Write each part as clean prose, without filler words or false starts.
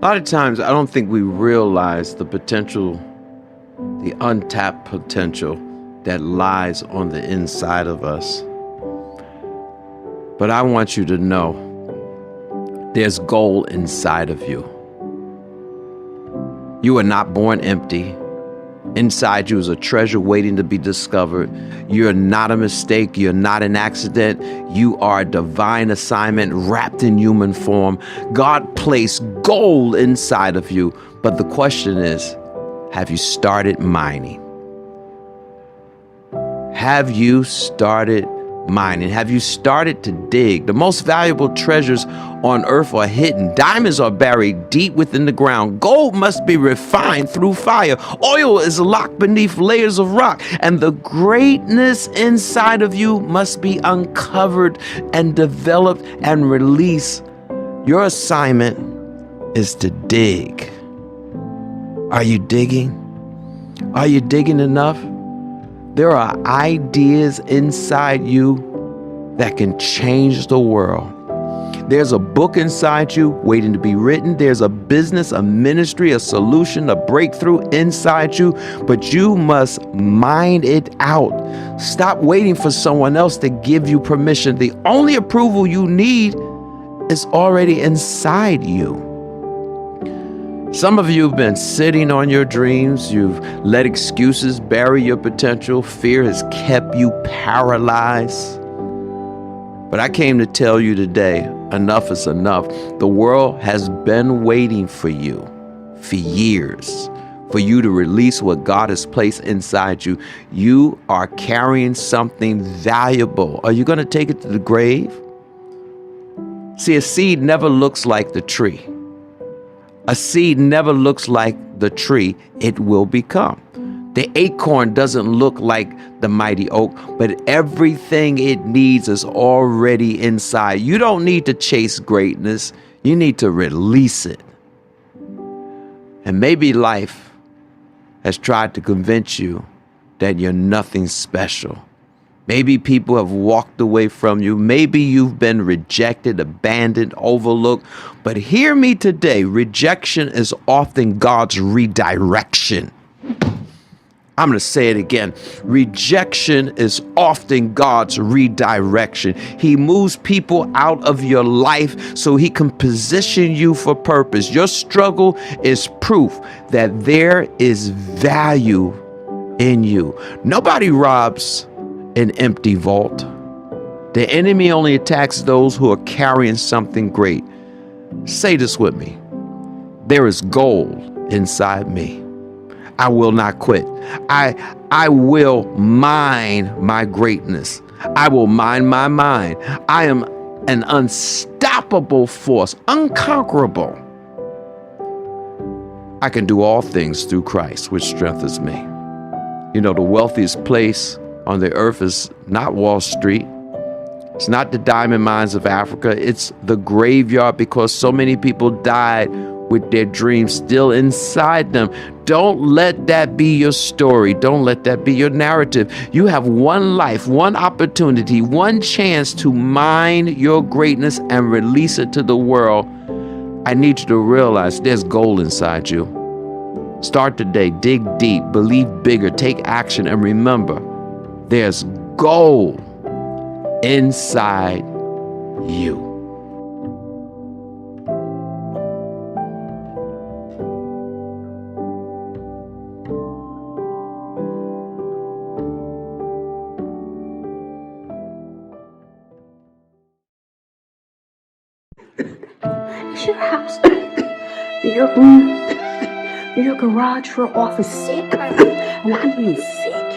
A lot of times, I don't think we realize the potential, the untapped potential that lies on the inside of us. But I want you to know there's gold inside of you. You are not born empty. Inside you is a treasure waiting to be discovered. You're not a mistake. You're not an accident. You are a divine assignment wrapped in human form. God placed gold inside of you. But the question is, have you started mining? Have you started mining? Have you started to dig? The most valuable treasures on earth are hidden. Diamonds are buried deep within the ground. Gold must be refined through fire. Oil is locked beneath layers of rock. And the greatness inside of you must be uncovered and developed and released. Your assignment is to dig. Are you digging? Are you digging enough? There are ideas inside you that can change the world. There's a book inside you waiting to be written. There's a business, a ministry, a solution, a breakthrough inside you, but you must mine it out. Stop waiting for someone else to give you permission. The only approval you need is already inside you. Some of you have been sitting on your dreams. You've let excuses bury your potential. Fear has kept you paralyzed. But I came to tell you today, enough is enough. The world has been waiting for you for years, for you to release what God has placed inside you. You are carrying something valuable. Are you going to take it to the grave? See, a seed never looks like the tree. A seed never looks like the tree it will become. The acorn doesn't look like the mighty oak, but everything it needs is already inside. You don't need to chase greatness. You need to release it. And maybe life has tried to convince you that you're nothing special. Maybe people have walked away from you. Maybe you've been rejected, abandoned, overlooked. But hear me today, rejection is often God's redirection. I'm going to say it again. Rejection is often God's redirection. He moves people out of your life so he can position you for purpose. Your struggle is proof that there is value in you. Nobody robs an empty vault. The enemy only attacks those who are carrying something great. Say this with me. There is gold inside me. I will not quit. I will mine my greatness. I will mine my mind. I am an unstoppable force, unconquerable. I can do all things through Christ, which strengthens me. You know, the wealthiest place on the earth is not Wall Street. It's not the diamond mines of Africa. It's the graveyard, because so many people died with their dreams still inside them. Don't let that be your story. Don't let that be your narrative. You have one life, one opportunity, one chance to mine your greatness and release it to the world. I need you to realize there's gold inside you. Start today. Dig deep. Believe bigger. Take action. And remember, there's gold inside you. Is your house, your room, your garage, your office sick? And I mean sick.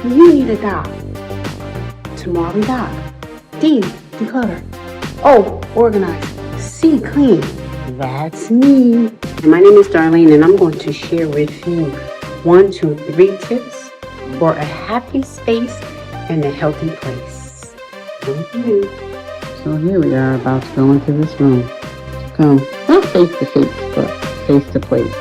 You need a doc. Tamari doc. D, declutter. O, organize. C, clean. That's me. And my name is Darlene, and I'm going to share with you 1, 2, 3 tips for a happy space and a healthy place. Okay. So here we are about to go into this room. Come, not face to face, but face to face.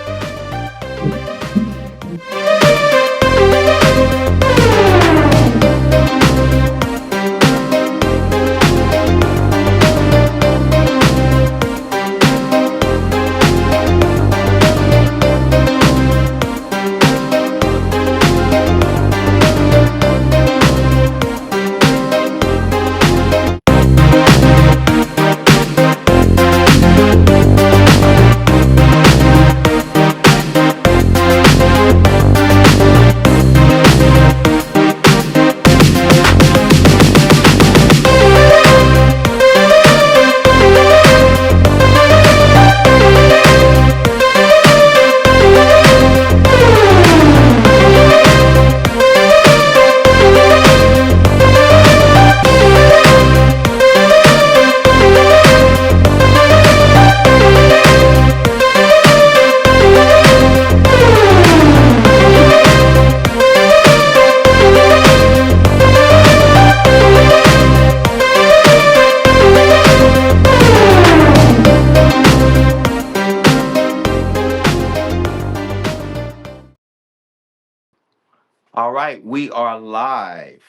All right, we are live.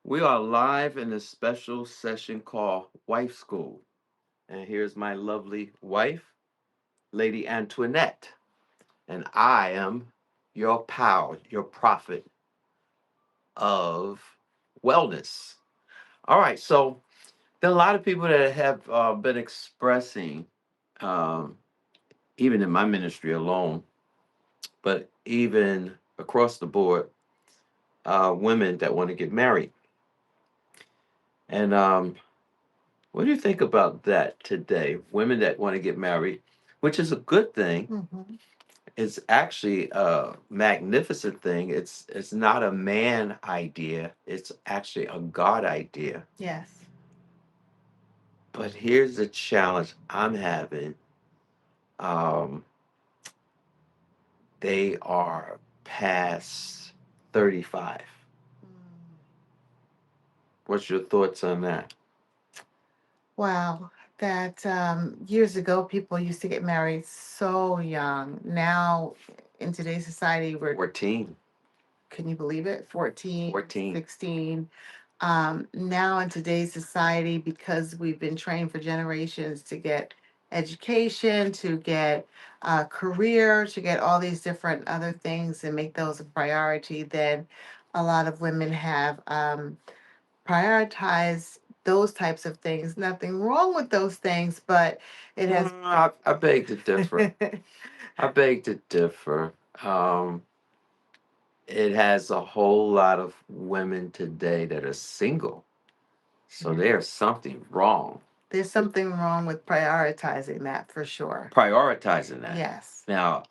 We are live in a special session called Wife School. And here's my lovely wife, Lady Antoinette. And I am your pal, your prophet of wellness. All right, so there are a lot of people that have been expressing, um, even in my ministry alone, but even across the board, women that want to get married. And what do you think about that today? Women that want to get married, which is a good thing. Mm-hmm. It's actually a magnificent thing. It's not a man idea. It's actually a God idea. Yes. But here's the challenge I'm having. Um, they are past 35. What's your thoughts on that? Wow. That years ago, people used to get married so young. Now, in today's society, 14. can you believe it? 14, 14. 16. Now, in today's society, because we've been trained for generations to get education, to get a career, to get all these different other things and make those a priority, then a lot of women have prioritize those types of things. Nothing wrong with those things, but it has. I beg to differ. I beg to differ. It has a whole lot of women today that are single. So Yeah. there's something wrong. There's something wrong with prioritizing that for sure. Prioritizing that. Yes. Now,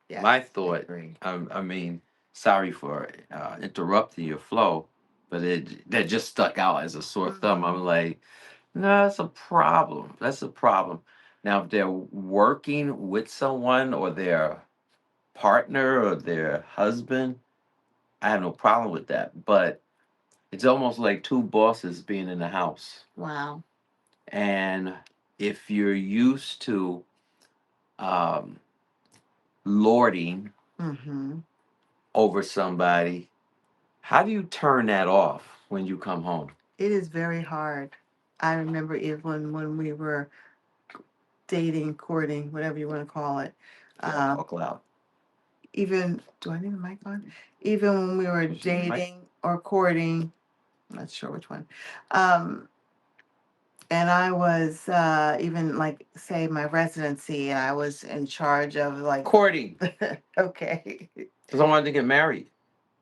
Yes, my I thought, agree. I mean, sorry for interrupting your flow, but that just stuck out as a sore thumb. I'm like, no, that's a problem. That's a problem. Now, if they're working with someone or their partner or their husband, I have no problem with that. But it's almost like two bosses being in the house. Wow. And if you're used to um, lording Mm-hmm. over somebody, how do you turn that off when you come home? It is very hard. I remember even when we were dating, courting, whatever you want to call it. Yeah, talk loud. Even, do I need a mic on? Even when we were Push the mic. dating or courting, I'm not sure which one. Um, and I was even like say my residency, and I was in charge of like Courting, okay. because I wanted to get married.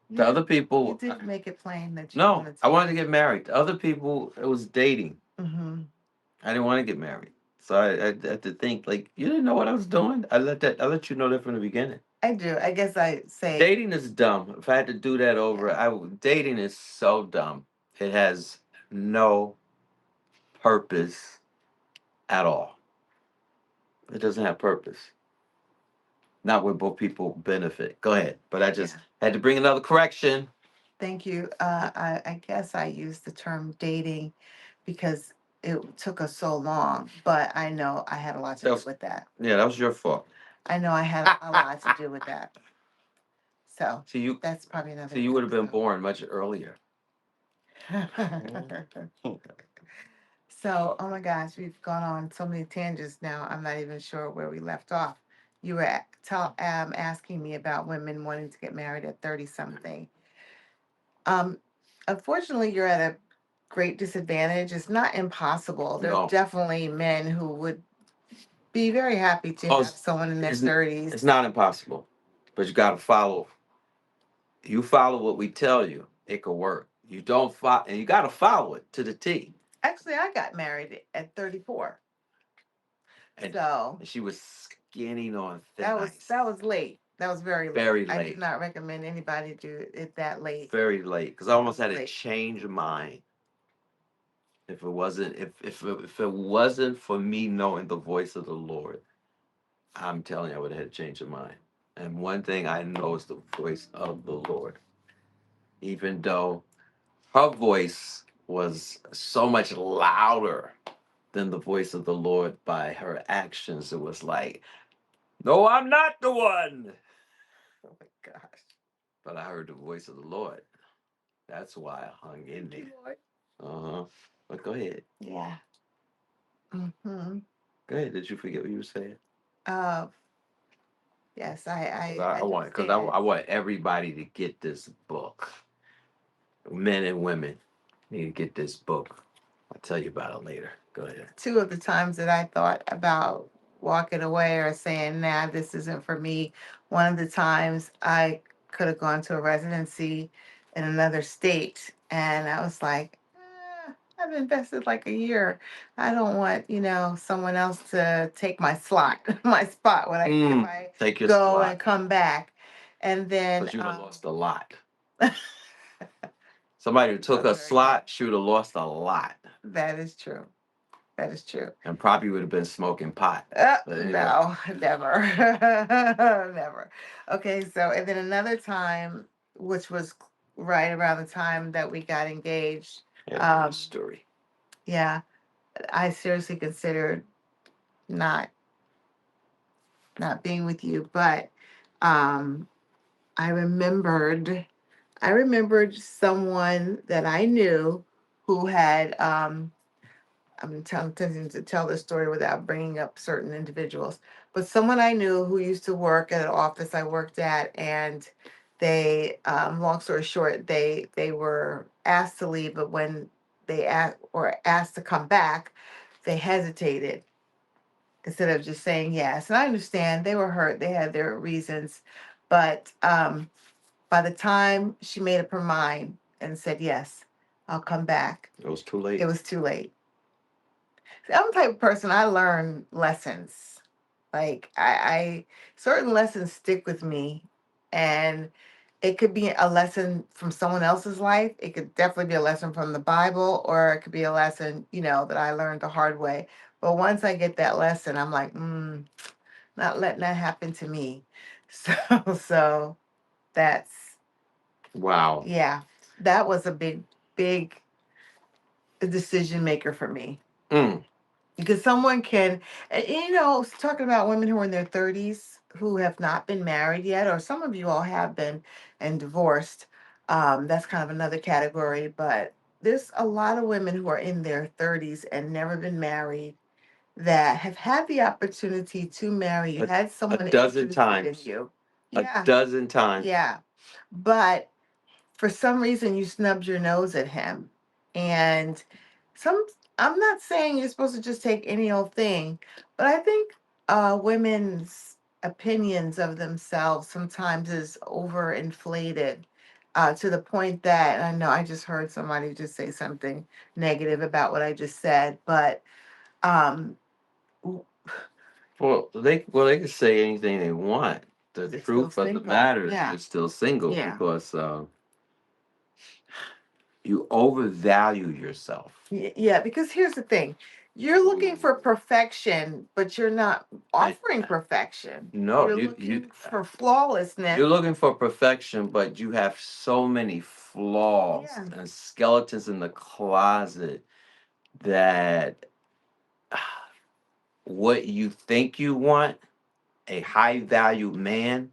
The other You people, did make it plain that you no, wanted I to. wanted to get married. The other people, it was dating. Mm-hmm. I didn't want to get married. So I had to think, like, you didn't know what I was doing? I let you know that from the beginning. I do. I guess I say Dating is dumb. If I had to do that over, dating is so dumb. It has no purpose at all. It doesn't have purpose. Not where both people benefit. Go ahead. But I just had to bring another correction. thank you. I guess I used the term dating because it took us so long, but I know I had a lot to do with that. Yeah, that was your fault. I know I had a lot to do with that. So So you, that's probably another. so you would have been episode. born much earlier. So, oh my gosh, we've gone on so many tangents now. I'm not even sure where we left off. You were asking me about women wanting to get married at 30 something. Um, Unfortunately, you're at a great disadvantage. It's not impossible. There's No. definitely men who would be very happy to Oh, have someone in their It's 30s. not impossible, but you got to follow. You follow what we tell you, it could work. You don't follow, and you got to follow it to the T. Actually, I got married at 34. And So she was skinning on thin that was ice. late. That was very late. Very I do late. not recommend anybody do it that late. Very late, because I almost had to Late. change mine. If it wasn't, if it wasn't for me knowing the voice of the Lord, I'm telling you, I would have had to change my mind. And one thing I know is the voice of the Lord. Even though her voice was so much louder than the voice of the Lord, by her actions, it was like, no, I'm not the one. Oh my gosh. But I heard the voice of the Lord. That's why I hung in there. Uh-huh. But go ahead. Yeah. Mm-hmm. Go ahead. Did you forget what you were saying? Yes, I want, because I want everybody to get this book. Men and women need to get this book. I'll tell you about it later. Go ahead. Two of the times that I thought about walking away or saying, nah, this isn't for me. One of the times I could have gone to a residency in another state, and I was like, I've invested like a year. I don't want, someone else to take my slot, my spot when if I Take your go slot. and come back. And then But you'd have lost a lot. Somebody who took a slot, she would have lost a lot. That is true. That is true. And probably would have been smoking pot. Anyway. No, never. Never. Okay, so, and then another time, which was right around the time that we got engaged. Story. Yeah, I seriously considered not being with you, but um, I remembered someone that I knew who had I'm tempting to tell this story without bringing up certain individuals, but someone I knew who used to work at an office I worked at, and they, long story short, they were asked to leave, but when they asked to come back, they hesitated instead of just saying yes. And I understand they were hurt; they had their reasons, but by the time she made up her mind and said yes, I'll come back, It was too late. it was too late. I'm the type of person, I learn lessons. Like I certain lessons stick with me, and it could be a lesson from someone else's life. It could definitely be a lesson from the Bible, or it could be a lesson, that I learned the hard way. But once I get that lesson, I'm like, not letting that happen to me. So that's, wow. Yeah, that was a big decision maker for me. Because someone can, talking about women who are in their 30s who have not been married yet, or some of you all have been and divorced. That's kind of another category, but there's a lot of women who are in their 30s and never been married that have had the opportunity to marry. You had someone a dozen interested times. in you. A Yeah. dozen times. Yeah. But for some reason you snubbed your nose at him. And some I'm not saying you're supposed to just take any old thing, but I think women's opinions of themselves sometimes is overinflated, to the point that I know I just heard somebody just say something negative about what I just said, but um Well, they can say anything they want. The they're truth still of the single. matter is Yeah. you're still single, Yeah. because you overvalue yourself. Yeah, because here's the thing. You're looking for perfection, but you're not offering perfection. No, You're looking for flawlessness. You're looking for perfection, but you have so many flaws Yeah. and skeletons in the closet that what you think you want, a high value man,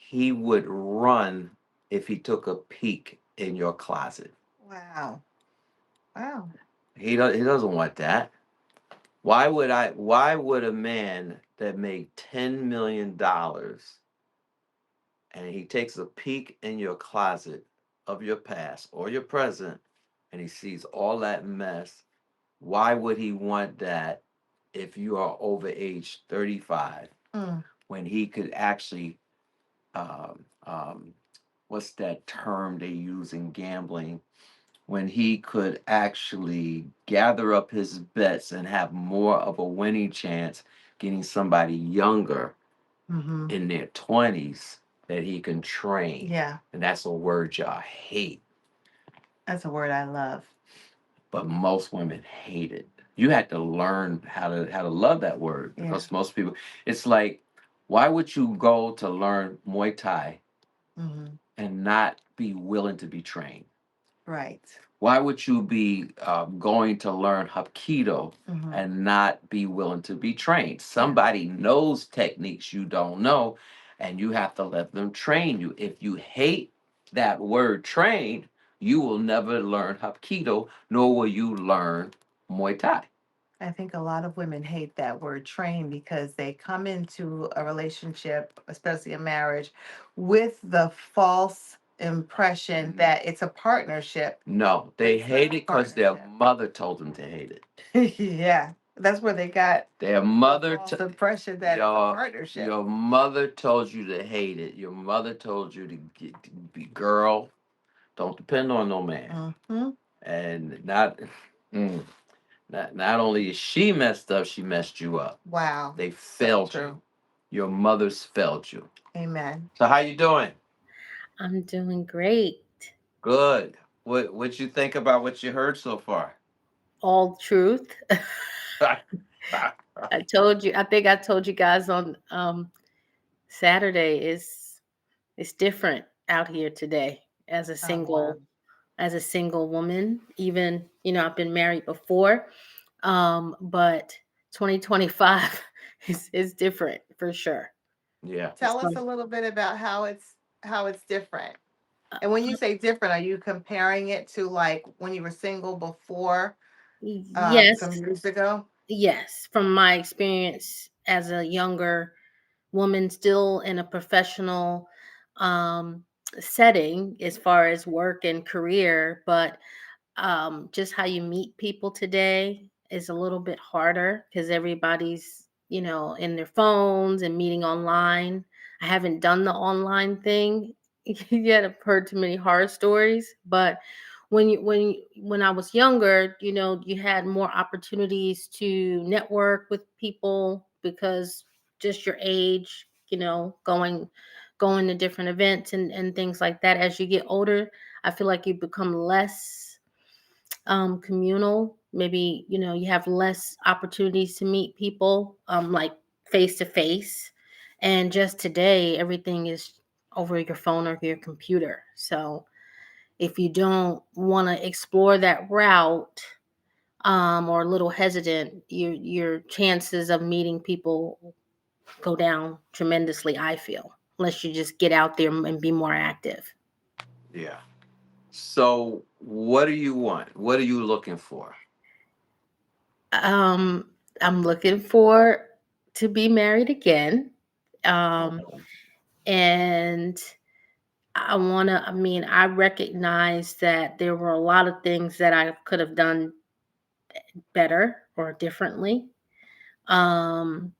he would run if he took a peek in your closet. Wow. Wow. He doesn't want that. Why would a man that made $10 million and he takes a peek in your closet of your past or your present and he sees all that mess, why would he want that if you are over age 35 Mm. when he could actually um, um, what's that term they use in gambling, when he could actually gather up his bets and have more of a winning chance getting somebody younger Mm-hmm. in their 20s that he can train. Yeah, And that's a word y'all hate, that's a word I love. but most women hate it. You had to learn how to love that word Yeah. because most people, it's like, why would you go to learn Muay Thai Mm-hmm. and not be willing to be trained? Right. Why would you be going to learn Hapkido Mm-hmm. and not be willing to be trained? Somebody knows techniques you don't know, and you have to let them train you. If you hate that word trained, you will never learn Hapkido, nor will you learn Muay Thai. I think a lot of women hate that word train because they come into a relationship, especially a marriage, with the false impression that it's a partnership. No, they It's hate not it because their partnership. mother told them to hate it. Yeah, that's where they got Their the mother, false impression that it's a partnership. your mother told you to hate it. Your mother told you to be girl. Don't depend on no man. Mm-hmm. And mm, not only is she messed up, she messed you up. Wow. They So failed true. you. Your mother's failed you. Amen. So how you doing? I'm doing great. Good. What you think about what you heard so far? All truth. I think I told you guys on Saturday is it's different out here today as a Oh, wow. single woman. Even, I've been married before. But 2025 is different for sure. Yeah. Tell us So, a little bit about how it's different. And when you say different, are you comparing it to like when you were single before some yes, years ago? yes, from my experience as a younger woman still in a professional um, setting as far as work and career, but just how you meet people today is a little bit harder because everybody's, in their phones and meeting online. I haven't done the online thing yet. I've heard too many horror stories, but when I was younger, you had more opportunities to network with people because just your age, going to different events and things like that. As you get older, I feel like you become less communal. Maybe, you have less opportunities to meet people like face to face. And just today, everything is over your phone or your computer. So if you don't want to explore that route, or a little hesitant, your chances of meeting people go down tremendously, I feel, unless you just get out there and be more active. Yeah. So what do you want? What are you looking for? Um, I'm looking for to be married again. Um, and I recognize that there were a lot of things that I could have done better or differently. Um,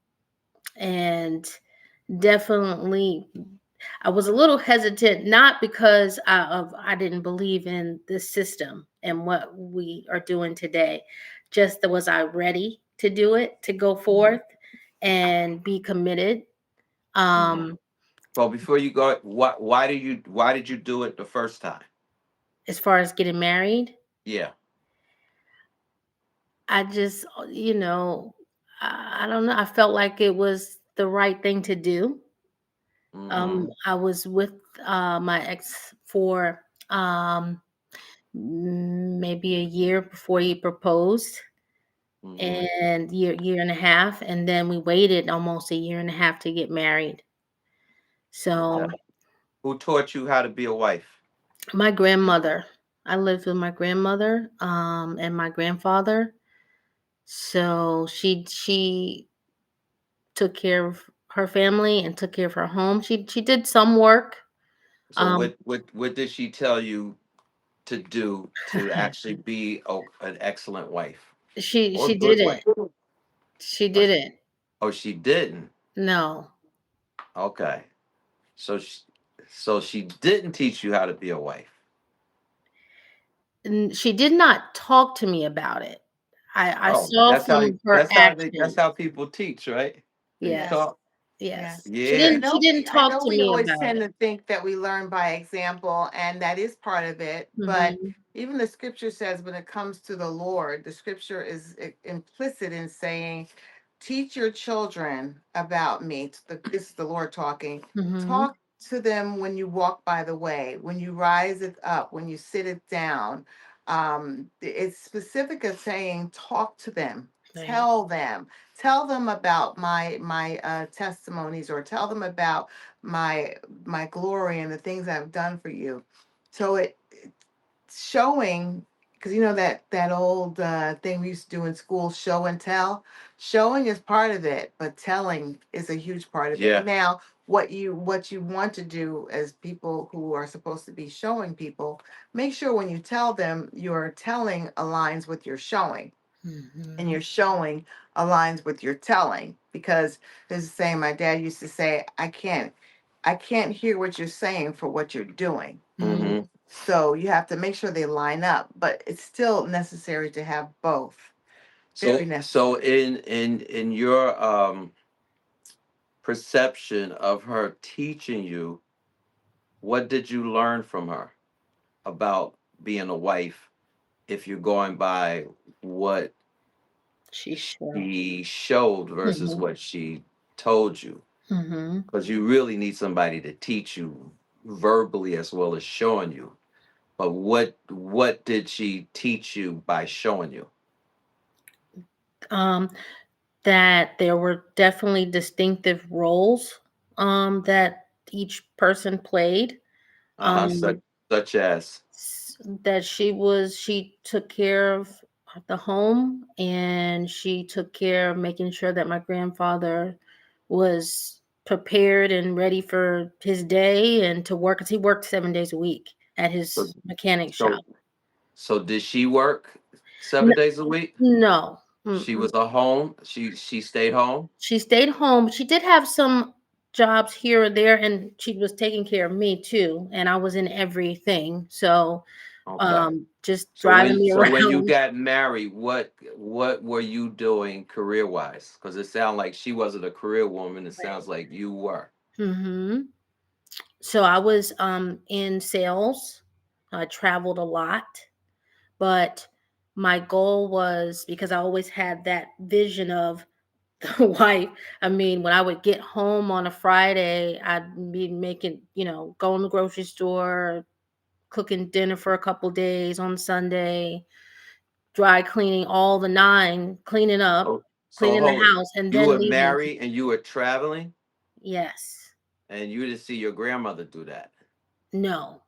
and definitely I was a little hesitant, not because I didn't believe in the system and what we are doing today. Just that was I ready to do it, to go forth and be committed. Mhm. Um, Well, before you go, why did you do it the first time? as far as getting married, Yeah. I just, I don't know. I felt like it was the right thing to do. Mm-hmm. I was with my ex for maybe a year before he proposed, Mm-hmm. and year and a half, and then we waited almost a year and a half to get married. Okay. So Who taught you how to be a wife? My grandmother. I lived with my grandmother, and my grandfather. So she took care of her family and took care of her home. She did some work. So Um, what did she tell you to do to actually be an excellent wife or she good didn't. wife? She Oh, didn't. oh, she didn't. No. Okay. So she didn't teach you how to be a wife. She did not talk to me about it. I Oh, saw from her that's actions. how people teach, right? They Yes. Yes. talk. Yeah. Yes. She Yeah. I didn't know she didn't I talk know to we me always about tend it. to think that we learn by example, and that is part of it. But Mhm. even the scripture says when it comes to the Lord, the scripture is implicit in saying, teach your children about me. This is the Lord talking. Mhm. Talk to them when you walk by the way, when you rise it up, when you sit it down. It's specific of saying, talk to them, Right. tell them about my testimonies, or tell them about my glory and the things I've done for you. So it's showing, because you know that old thing we used to do in school, show and tell. Showing is part of it, but telling is a huge part of it. Yeah. Now, what you want to do as people who are supposed to be showing people, make sure when you tell them, your telling aligns with your showing, and Mhm. your showing aligns with your telling. Because there's a saying my dad used to say, I can't hear what you're saying for what you're doing. Mhm. Mm-hmm. So you have to make sure they line up, but it's still necessary to have both. Very So necessary. in your perception of her teaching you, what did you learn from her about being a wife if you're going by what She sure. she showed versus Mhm. what she told you? Mhm. Because you really need somebody to teach you verbally as well as showing you. But what did she teach you by showing you? Um, that there were definitely distinctive roles that each person played. Uh-huh. Such Um, such as that she took care of the home, and she took care of making sure that my grandfather was prepared and ready for his day and to work, because he worked 7 days a week at so his mechanic so shop. so did she work No, 7 days a week? no. She Mm-mm. was a home. She stayed home. She stayed home. She did have some jobs here or there, and she was taking care of me too, and I was in everything. So, Okay. just So driving when me so when you around. got married, what were you doing career wise? Because it sounds like she wasn't a career woman. It sounds like you were. Mhm. So I was in sales. I traveled a lot, but my goal was, because I always had that vision of the wife. I mean, when I would get home on a Friday, I'd be making, going to the grocery store, cooking dinner for a couple days on Sunday, dry cleaning, all the nine, cleaning up, So cleaning the hold it. house, and You then were leaving. married and you were traveling Yes. and you didn't see your grandmother do that. No.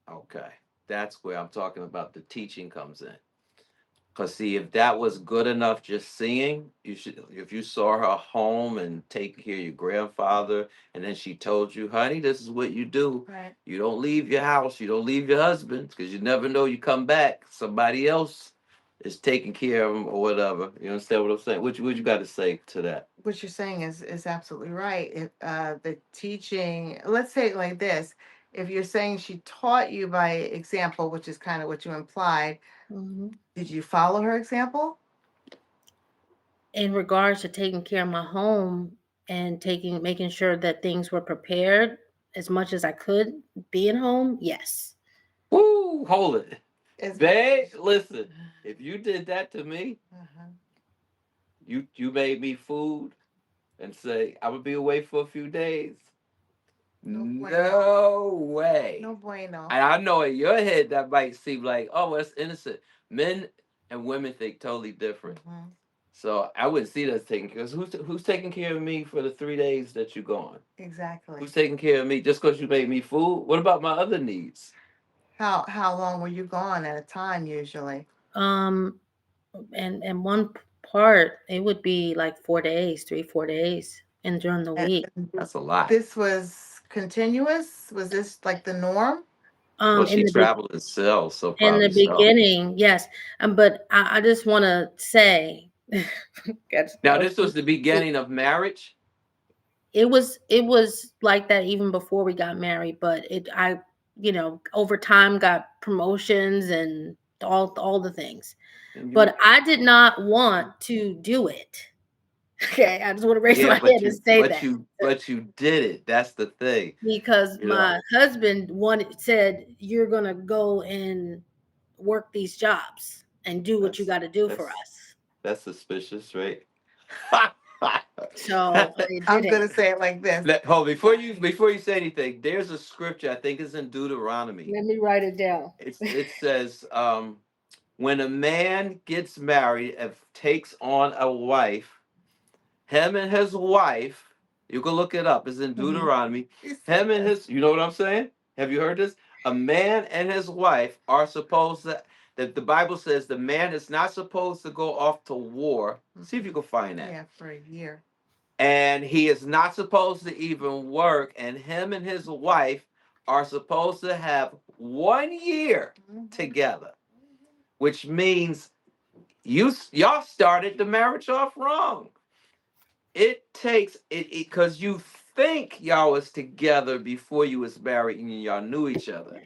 Okay. That's where I'm talking about the teaching comes in. Cause see, if that was good enough just seeing, you should if you saw her home and taking care of your grandfather, and then she told you, honey, this is what you do. Right. You don't leave your house, you don't leave your husband, because you never know you come back. Somebody else is taking care of him or whatever. You understand what I'm saying? What you got to say to that? What you're saying is absolutely right. If the teaching, let's say it like this, if you're saying she taught you by example, which is kind of what you implied, Mhm. did you follow her example? In regards to taking care of my home and making sure that things were prepared as much as I could being home, yes. Woo, hold it. As much Babe, as listen, if you did that to me, uh-huh. you made me food and say, I would be away for a few days. No bueno. No way. No bueno. And I know in your head that might seem like, oh, that's innocent. Men and women think totally different. Mhm. So I wouldn't see that as taking care. Who's taking care of me for the 3 days that you're gone? Exactly. Who's taking care of me just because you made me food? What about my other needs? How long were you gone at a time usually? Um, and one part it would be like 4 days, 3, 4 days, and during the week. That's a lot. This was continuous? Was this like the norm? Well, In she the traveled and sells, so in the probably so. beginning, yes. But I just want to say, Now, this was the beginning of marriage. it was like that even before we got married. But over time got promotions and all the things. And you, But I did not want to do it. Okay, I just want to raise yeah, my hand and say that. but you did it. That's the thing. Because You know. my husband said you're gonna go and work these jobs and do what you got to do for us. That's suspicious, right? So I'm gonna say it like this. Before you say anything, there's a scripture I think is in Deuteronomy. Let me write it down. It says, when a man gets married and takes on a wife, him and his wife, you can look it up. It's in Deuteronomy. Him and his, you know what I'm saying? Have you heard this? A man and his wife are supposed to. That the Bible says the man is not supposed to go off to war. See if you can find that. Yeah, for a year. And he is not supposed to even work. And him and his wife are supposed to have 1 year together, which means y'all started the marriage off wrong. It takes it because you think y'all was together before you was married and y'all knew each other.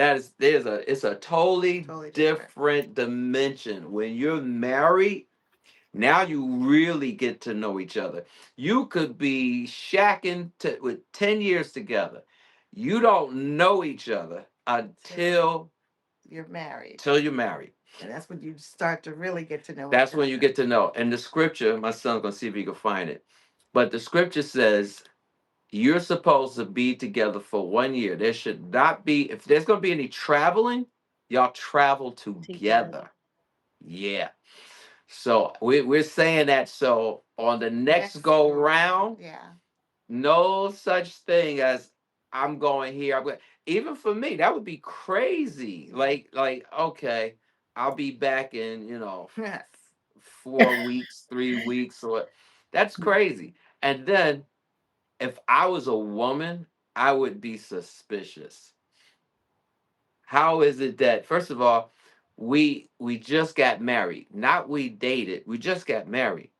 It's a totally different dimension. When you're married, now you really get to know each other. You could be shacking with 10 years together. You don't know each other until you're married. Till you're married. And that's when you start to really get to know. That's when you get to know. And the scripture, my son's gonna see if he can find it. But the scripture says you're supposed to be together for 1 year. There should not be, if there's gonna be any traveling, y'all travel together. Yeah. So we're saying that so on the next go round, no such thing as I'm going here. Even for me, that would be crazy. Like okay, I'll be back in 4 weeks, 3 weeks, or that's crazy. And then if I was a woman, I would be suspicious. How is it that first of all, we just got married, not we dated, we just got married.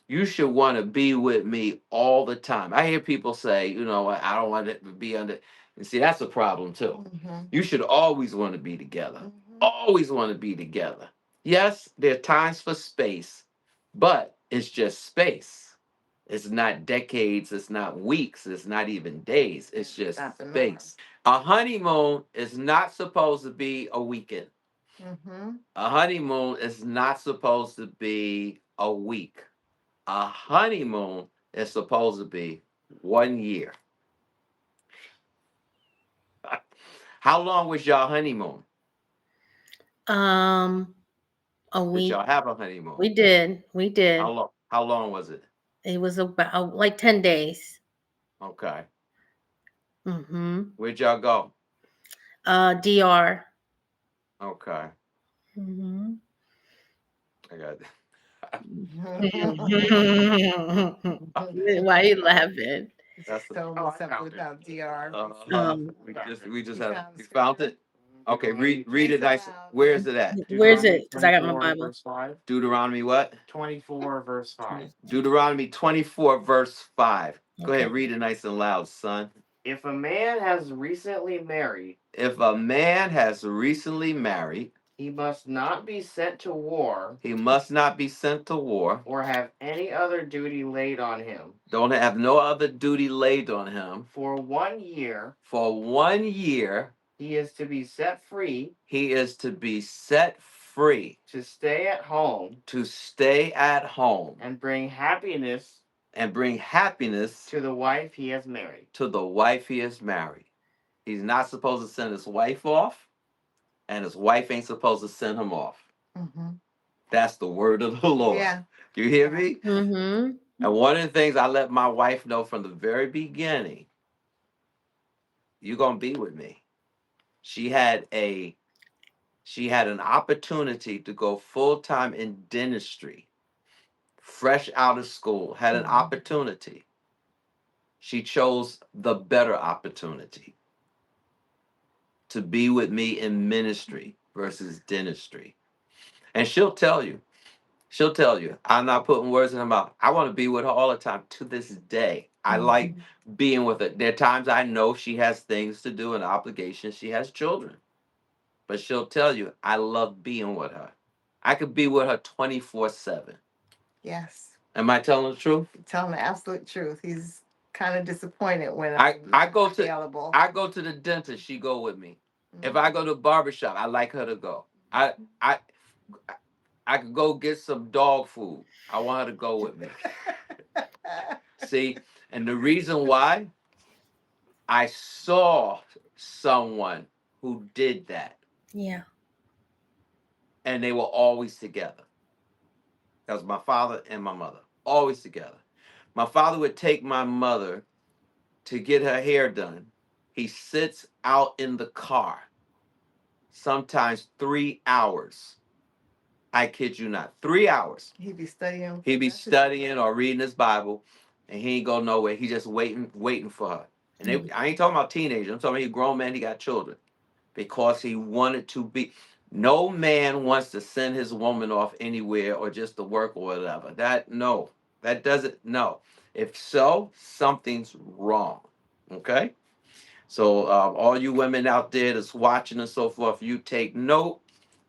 You should want to be with me all the time. I hear people say, I don't want to be under. And see, that's a problem too. You should always want to be together. Always want to be together. Yes, there are times for space, but it's just space. It's not decades, it's not weeks, it's not even days. It's just space. A honeymoon is not supposed to be a weekend. A honeymoon is not supposed to be a week. A honeymoon is supposed to be 1 year. How long was y'all honeymoon? A week. Did y'all have a honeymoon? We did. How long was it? It was about like 10 days. Okay. Where'd y'all go? DR. Okay. I got it. Why are you laughing? That's something without DR. We just have you found it. Okay, read it nice. Where is it at? Where's it? Because I got my Bible. Verse 5. Deuteronomy what? 24 verse 5. Deuteronomy 24 verse 5. Go ahead, read it nice and loud, son. If a man has recently married, he must not be sent to war. He must not be sent to war. Or have any other duty laid on him. Don't have no other duty laid on him. For 1 year. For 1 year. He is to be set free. He is to be set free. To stay at home. To stay at home. And bring happiness. To the wife he has married. To the wife he has married. He's not supposed to send his wife off. And his wife ain't supposed to send him off. That's the word of the Lord. Yeah. You hear me? Mm-hmm. And one of the things I let my wife know from the very beginning, you're gonna be with me. She had an opportunity to go full time in dentistry, fresh out of school, had an opportunity. She chose the better opportunity to be with me in ministry versus dentistry. And she'll tell you, I'm not putting words in her mouth. I want to be with her all the time to this day. I like being with her. There are times I know she has things to do and obligations. She has children. But she'll tell you, I love being with her. I could be with her 24/7. Yes. Am I telling the truth? You're telling the absolute truth. He's kind of disappointed when I go to available. I go to the dentist, she go with me. If I go to the barbershop, I like her to go. I I could go get some dog food. I want her to go with me. See, and the reason why, I saw someone who did that, Yeah. and they were always together. That was my father and my mother, always together. My father would take my mother to get her hair done. He sits out in the car, sometimes 3 hours. I kid you not, 3 hours. He'd be studying. He'd be studying or reading his Bible, and he ain't go nowhere. He just waiting for her. And I ain't talking about teenagers. I'm talking about he a grown man. He got children, because he wanted to be. No man wants to send his woman off anywhere or just to work or whatever. That doesn't. No. If so, something's wrong. Okay. So all you women out there that's watching and so forth, you take note,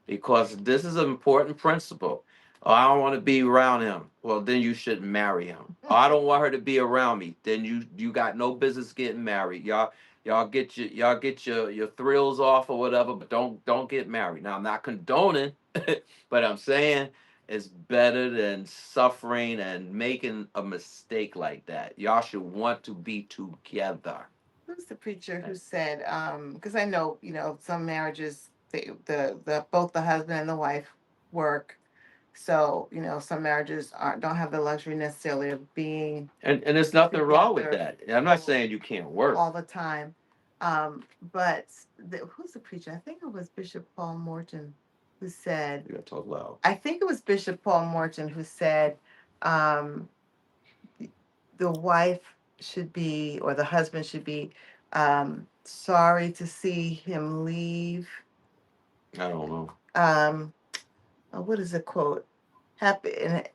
because this is an important principle. Oh, I don't want to be around him. Well, then you shouldn't marry him. Oh, I don't want her to be around me. Then you got no business getting married. Y'all get your thrills off or whatever, but don't get married. Now I'm not condoning, but I'm saying it's better than suffering and making a mistake like that. Y'all should want to be together. Who's the preacher who said, because I know, some marriages, the both the husband and the wife work. So, some marriages don't have the luxury necessarily of being And there's nothing wrong with together that. I'm not saying you can't work. all the time. But who's the preacher? I think it was Bishop Paul Morton who said, You gotta talk loud. I think it was Bishop Paul Morton who said, um, the wife should be, or the husband should be, sorry to see him leave. I don't know. What is the quote? Happy and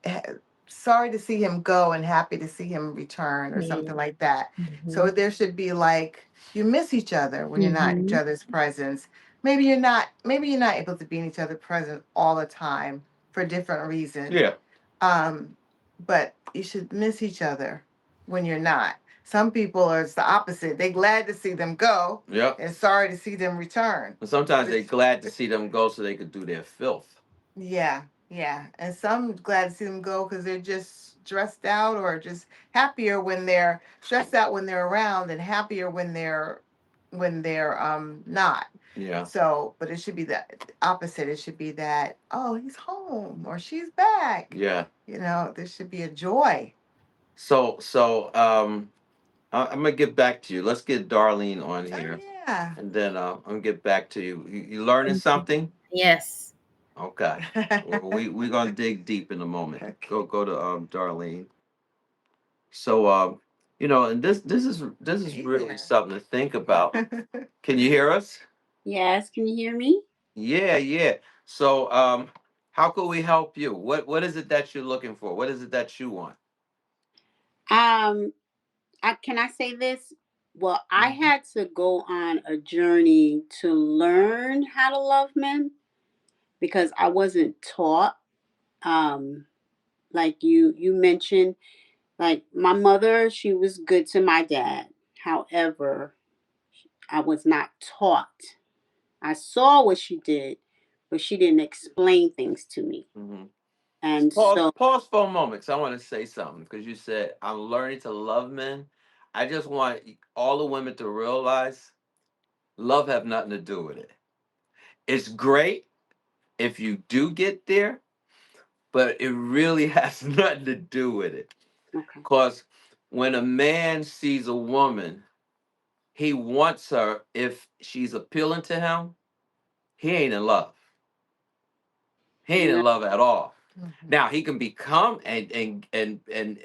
sorry to see him go and happy to see him return, or something like that. So there should be like, you miss each other when you're not in each other's presence. Maybe you're not able to be in each other's presence all the time for different reasons. Yeah. But you should miss each other when you're not. Some people are, it's the opposite. They glad to see them go. Yep. And sorry to see them return. And sometimes they glad to see them go so they could do their filth. Yeah, yeah. And some glad to see them go because they're just stressed out, or just happier when they're stressed out when they're around, and happier when they're not. Yeah. So, but it should be the opposite. It should be that, oh, he's home or she's back. Yeah. There should be a joy. So I'm gonna get back to you. Let's get Darlene on here. Oh, yeah. And then I'm gonna get back to you. You learning something? Yes. Okay. We're gonna dig deep in a moment. Okay. Go to Darlene. So and this is really Yeah. something to think about. Can you hear us? Yes, can you hear me? Yeah. So how could we help you? What is it that you're looking for? What is it that you want? Um, can I say this? Well, I had to go on a journey to learn how to love men because I wasn't taught. Um, like you mentioned, like my mother, she was good to my dad. However, I was not taught. I saw what she did, but she didn't explain things to me. Mm-hmm. And Pause for a moment, 'cause I want to say something, because you said I'm learning to love men. I just want all the women to realize love have nothing to do with it. It's great if you do get there, but it really has nothing to do with it. Okay. Because when a man sees a woman, he wants her. If she's appealing to him, he ain't in love. He ain't in love at all. Now he can become and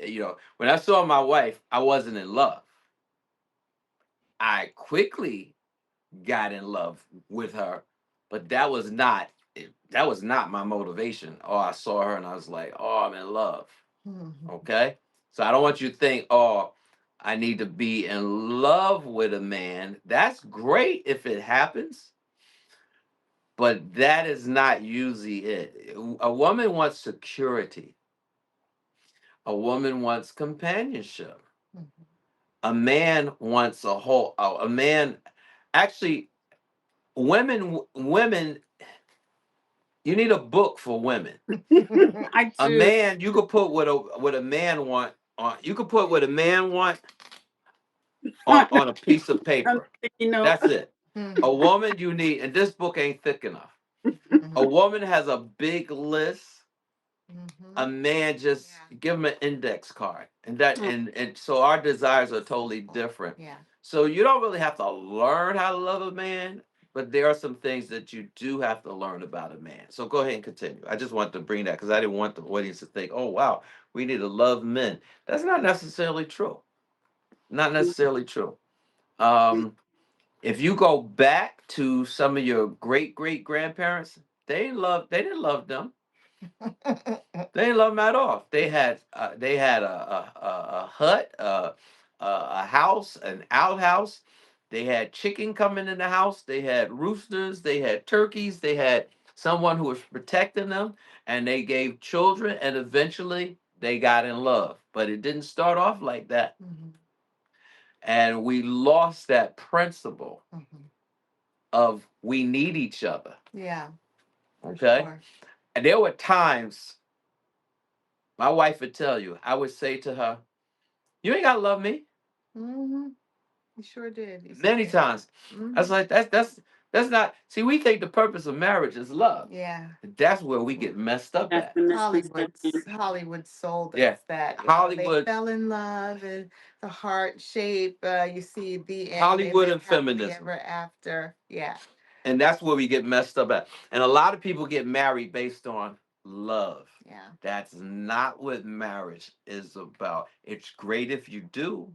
you know, when I saw my wife, I wasn't in love. I quickly got in love with her, but that was not my motivation. Oh, I saw her and I was like, oh, I'm in love. Okay? So I don't want you to think, oh, I need to be in love with a man. That's great if it happens, but that is not usually it. A woman wants security. A woman wants companionship. A man wants a man actually women you need a book for women. I A do. man, you could put what a man want on. You could put what a man want on a piece of paper. You know. That's it. A woman, you need, and this book ain't thick enough. A woman has a big list. A man just give him an index card, and and so our desires are totally different. Yeah. So you don't really have to learn how to love a man, but there are some things that you do have to learn about a man. So go ahead and continue. I just wanted to bring that because I didn't want the audience to think, oh wow, we need to love men. That's not necessarily true. Not necessarily true. Um, if you go back to some of your great grandparents, they didn't love them. They didn't love them at all. They had a hut, a house, an outhouse. They had chicken coming in the house. They had roosters. They had turkeys. They had someone who was protecting them, and they gave children. And eventually, they got in love. But it didn't start off like that. And we lost that principle of we need each other. Yeah. Okay. Sure. And there were times my wife would tell you, I would say to her, you ain't gotta love me. You sure did. You Many did. times. I was like, that's not see, we think the purpose of marriage is love. Yeah. That's where we get messed up That's at. the Hollywood misconception. sold us Yeah. that they Hollywood fell in love and the heart shape. You see the end. Hollywood They and live happily feminism. ever after. Yeah. And that's where we get messed up at. And a lot of people get married based on love. Yeah. That's not what marriage is about. It's great if you do,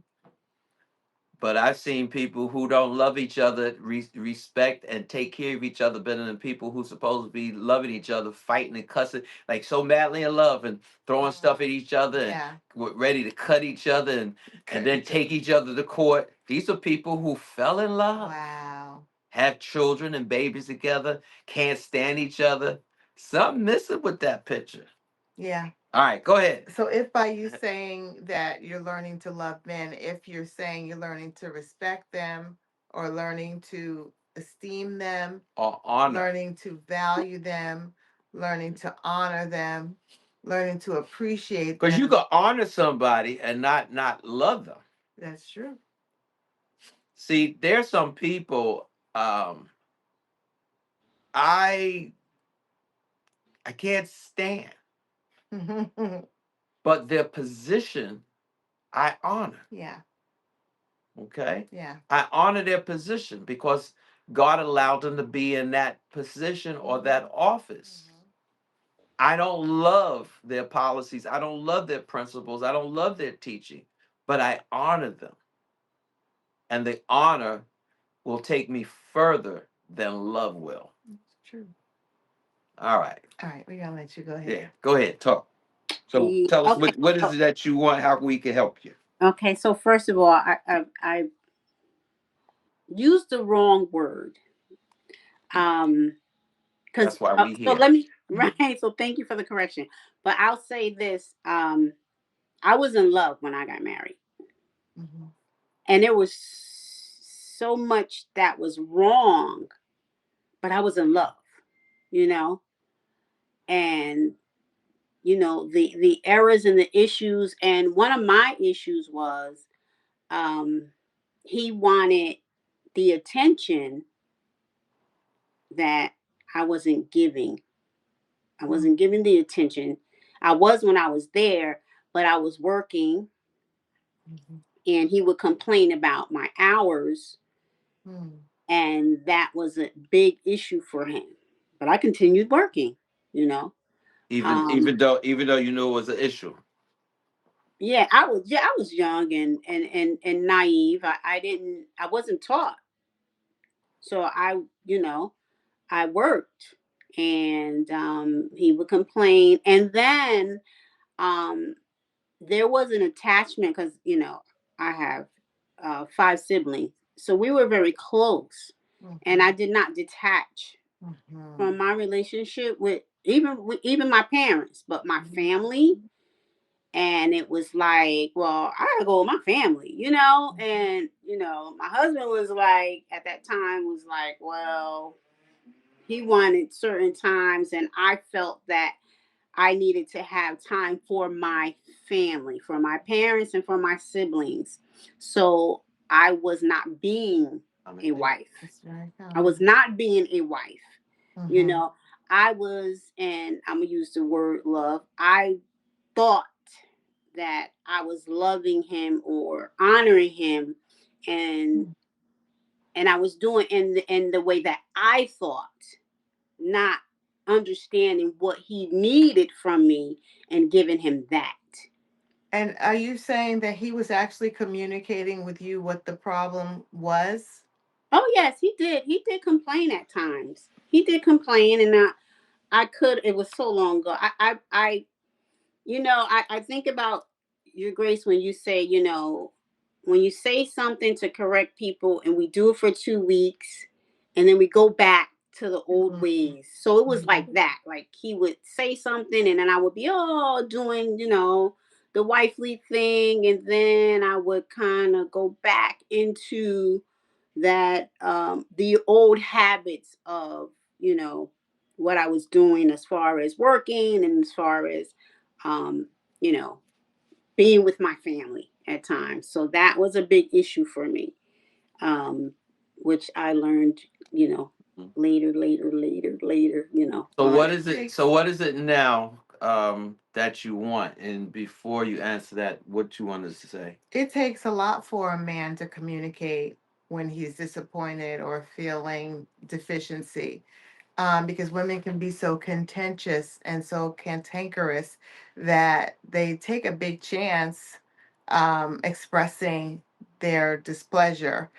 but I've seen people who don't love each other, respect and take care of each other better than people who supposed to be loving each other, fighting and cussing, like so madly in love and throwing stuff at each other and Yeah. ready to cut each other and then take each other to court. These are people who fell in love, Wow. have children and babies together, can't stand each other. Something missing with that picture. Yeah. All right, go ahead. So if by you saying that you're learning to love men, if you're saying you're learning to respect them or learning to esteem them, Or honor. learning to value them, learning to honor them, learning to appreciate Because you them. can honor somebody and not love them. That's true. See, there's some people I can't stand, but their position I honor. Yeah. Okay? Yeah. I honor their position because God allowed them to be in that position or that office. I don't love their policies. I don't love their principles. I don't love their teaching, but I honor them. And the honor will take me further than love will. It's true. All right. All right, we're gonna let you go ahead. Yeah, go ahead, talk. So tell us Okay. what is it that you want, how we can help you. Okay. So first of all, I used the wrong word. That's Because why we so here. let me right. So thank you for the correction. But I'll say this: I was in love when I got married, and there was so much that was wrong, but I was in love, you know, and the errors and the issues. And one of my issues was um, he wanted the attention that I wasn't giving. I wasn't giving the attention. I was when I was there, but I was working, and he would complain about my hours, and that was a big issue for him. But I continued working, you know. Even though you knew it was an issue. Yeah, I was young and naive. I wasn't taught. So I worked, and he would complain, and then um there was an attachment because I have 5 siblings, so we were very close, and I did not detach from my relationship with even my parents, but my family. And it was like, well, I gotta go with my family, and my husband was like, at that time, was like, well, he wanted certain times, and I felt that I needed to have time for my family, for my parents, and for my siblings. So I was not being a wife. I was not being a wife. You know, I was, and I'm going to use the word love. I thought that I was loving him or honoring him, and I was doing in the way that I thought, not understanding what he needed from me and giving him that. And are you saying that he was actually communicating with you what the problem was? Oh yes, he did. He did complain at times. He did complain, and I could. It was so long ago. I think about your grace when you say, when you say something to correct people, and we do it for 2 weeks, and then we go back to the old ways. So it was like that. Like he would say something, and then I would be doing, the wifely thing, and then I would kind of go back into that the old habits of, what I was doing as far as working, and as far as um, you know, being with my family at times. So that was a big issue for me, which I learned, later. So what is it? So what is it now that you want? And before you answer that, what you wanted to say? It takes a lot for a man to communicate when he's disappointed or feeling deficiency, because women can be so contentious and so cantankerous that they take a big chance expressing their displeasure.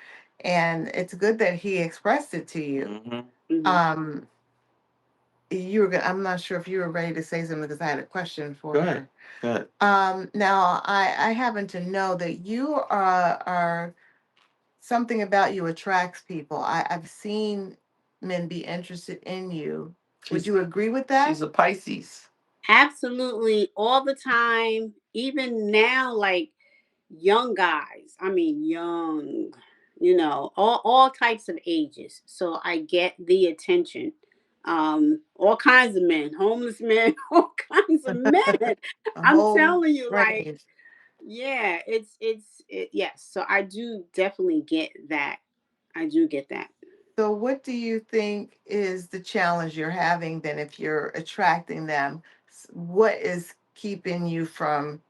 And it's good that he expressed it to you. Mm-hmm. Um, you were. I'm not sure if you were ready to say something because I had a question for Go her. ahead. Go ahead. Now I happen to know that you are something about you attracts people. I've seen men be interested in you. Would you agree with that? She's a Pisces. Absolutely, all the time. Even now, like young guys. I mean, young. All types of ages. So I get the attention. All kinds of men, homeless men, all kinds of men. A I'm whole telling you, like, range. yeah, yes. So I do definitely get that. I do get that. So what do you think is the challenge you're having then if you're attracting them? What is keeping you from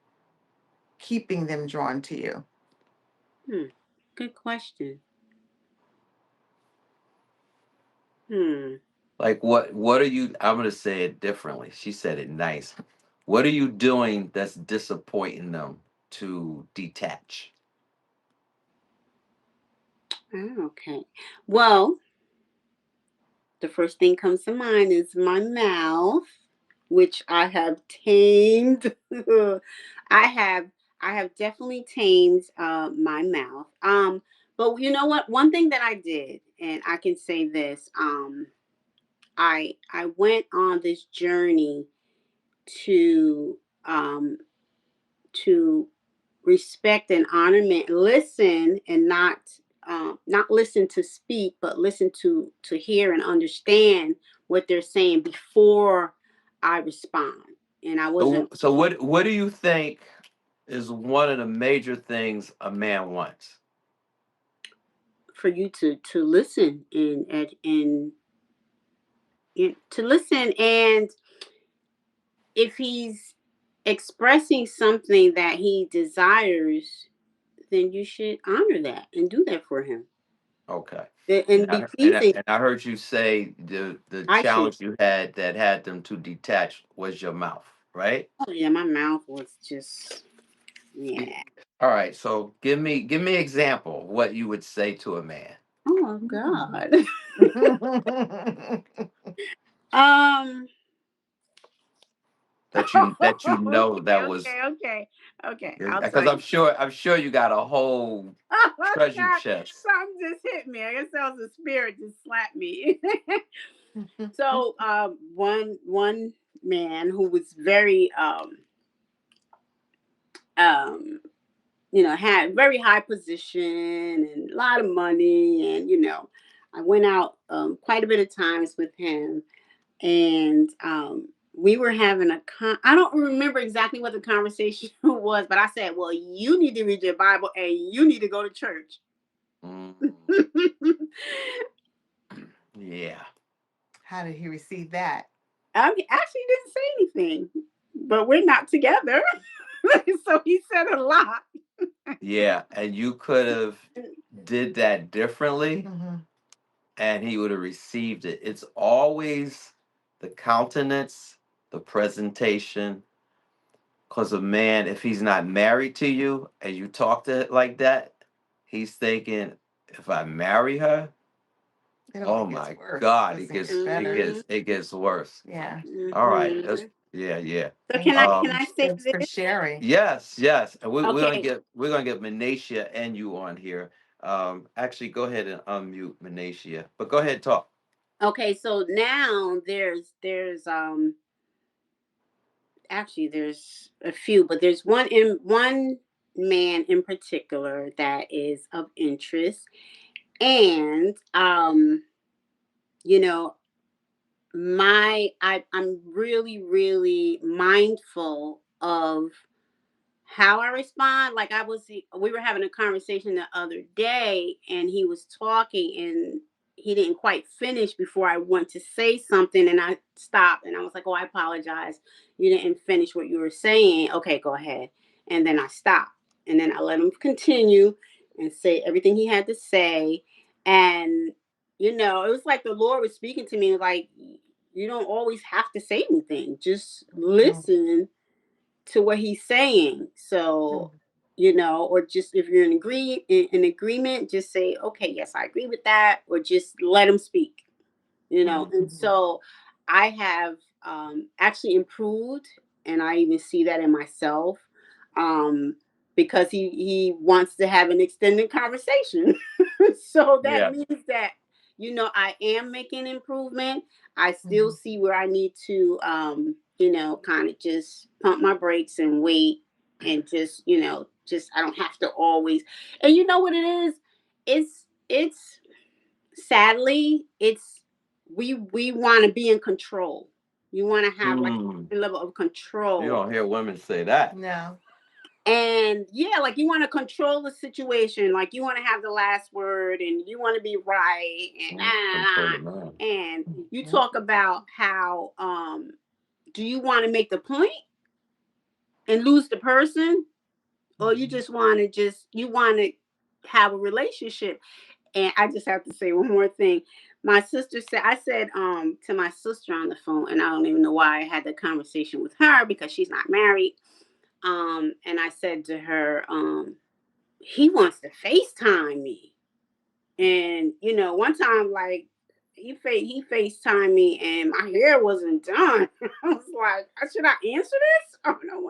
keeping them drawn to you? Good question. Hmm. Like what are you, I'm gonna say it differently. She said it nice. What are you doing that's disappointing them to detach? Okay. Well, the first thing comes to mind is my mouth, which I have tamed. I have I have definitely tamed my mouth. But you know what? One thing that I did, and I can say this, I went on this journey to to respect and honor men, listen, and not listen to speak, but listen to hear and understand what they're saying before I respond. And I wasn't. So what do you think is one of the major things a man wants? For you to listen and to listen, and if he's expressing something that he desires, then you should honor that and do that for him. Okay. And be pleasing. And I heard you say the I should. challenge you had that had them to detach was your mouth, right? Oh yeah, my mouth was just G- yeah. All right. So give me example of what you would say to a man Oh Mhm. God. um. that you know Okay. that was Okay. Okay. Okay. I'll tell because you. I'm sure you got a whole Oh treasure God. chest. Something just hit me. I guess that was a spirit just slapped me. So one man who was very um had very high position and a lot of money, and I went out quite a bit of times with him, and we were having I don't remember exactly what the conversation was, but I said, well, you need to read your Bible and you need to go to church. Mm, yeah. How did he receive that? I actually didn't say anything, but we're not together. So he said a lot. Yeah, and you could have did that differently Hmm. and he would have received it. It's always the countenance, the presentation, because a man, if he's not married to you and you talk to it like that, he's thinking, if I marry her, It only oh gets my worse. God, Doesn't get better. it gets worse. Yeah. All right. Mhm. Yeah, yeah. So Thank can you. I say Thanks for this? sharing. Yes, yes. And Okay. we're gonna get Manacia and you on here. Actually go ahead and unmute Manacia. But go ahead, talk. Okay, so now there's actually there's a few, but there's one man in particular that is of interest. And you know, I'm really, really mindful of how I respond. Like we were having a conversation the other day, and he was talking, and he didn't quite finish before I went to say something, and I stopped, and I was like, "Oh, I apologize. You didn't finish what you were saying. Okay, go ahead." And then I stopped, and then I let him continue and say everything he had to say, and it was like the Lord was speaking to me, like, you don't always have to say anything. Just Mhm. listen to what he's saying. So, or just if you're in agreement, just say, okay, yes, I agree with that, or just let him speak. And Mhm. so I have actually improved, and I even see that in myself. Um, because he wants to have an extended conversation. So that Yeah. means that I am making improvement. I still Mhm. see where I need to kind of just pump my brakes and wait, and just I don't have to always. And you know what it is? It's sadly, it's we want to be in control. You want to have like Mm. a level of You control. don't hear women say that. No. And yeah, like you want to control the situation, like you want to have the last word, and you want to be right, and Control the man. and you Mhm. talk about how do you want to make the point and lose the person, or you Mhm. just want to you want to have a relationship. And I just have to say one more thing. My sister said, I said to my sister on the phone, and I don't even know why I had the conversation with her because she's not married. And I said to her, he wants to FaceTime me. And one time, like, he FaceTimed me and my hair wasn't done. I was like, should I answer this? Oh, no,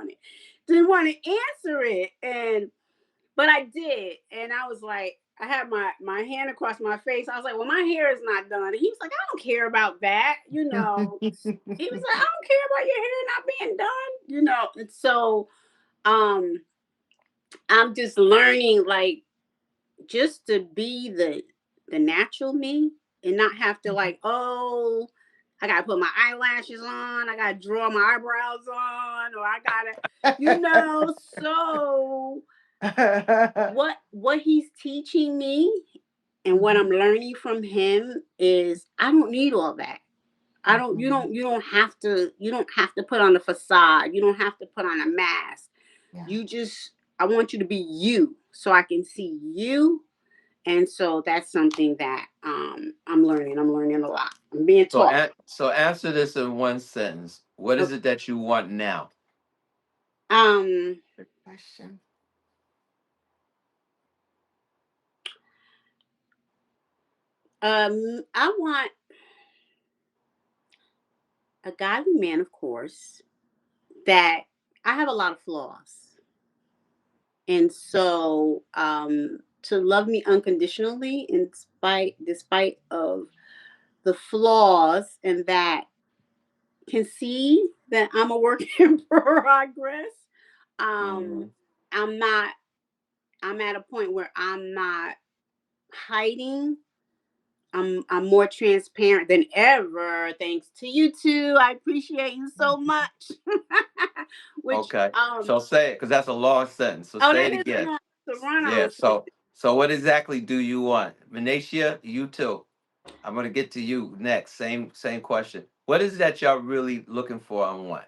didn't want to answer it. And but I did, and I was like, I had my hand across my face. I was like, "Well, my hair is not done." And he was like, "I don't care about that." He was like, "I don't care about your hair not being done." And so, um, I'm just learning, like, just to be the natural me, and not have to, like, oh, I gotta put my eyelashes on, I gotta draw my eyebrows on, or I gotta, so what he's teaching me and what I'm Mhm. learning from him is I don't need all that. I don't you don't have to put on a facade. You don't have to put on a mask. Yeah. I want you to be you so I can see you. And so that's something that I'm learning. I'm learning a lot. I'm being So, taught. so answer this in one sentence. What is Okay. it that you want now? Um Good question. I want a godly man, of course, that I have a lot of flaws. And so to love me unconditionally in spite despite of the flaws, and that can see that I'm a work in progress. Um Mhm. I'm not I'm at a point where I'm not hiding. I'm more transparent than ever. Thanks to you two. I appreciate you so much. Which Okay. So say it, because that's a long sentence. So oh, say that it is again. a run Yeah. on. So what exactly do you want, Venetia? You too. I'm gonna get to you next. Same question. What is it that y'all really looking for and want?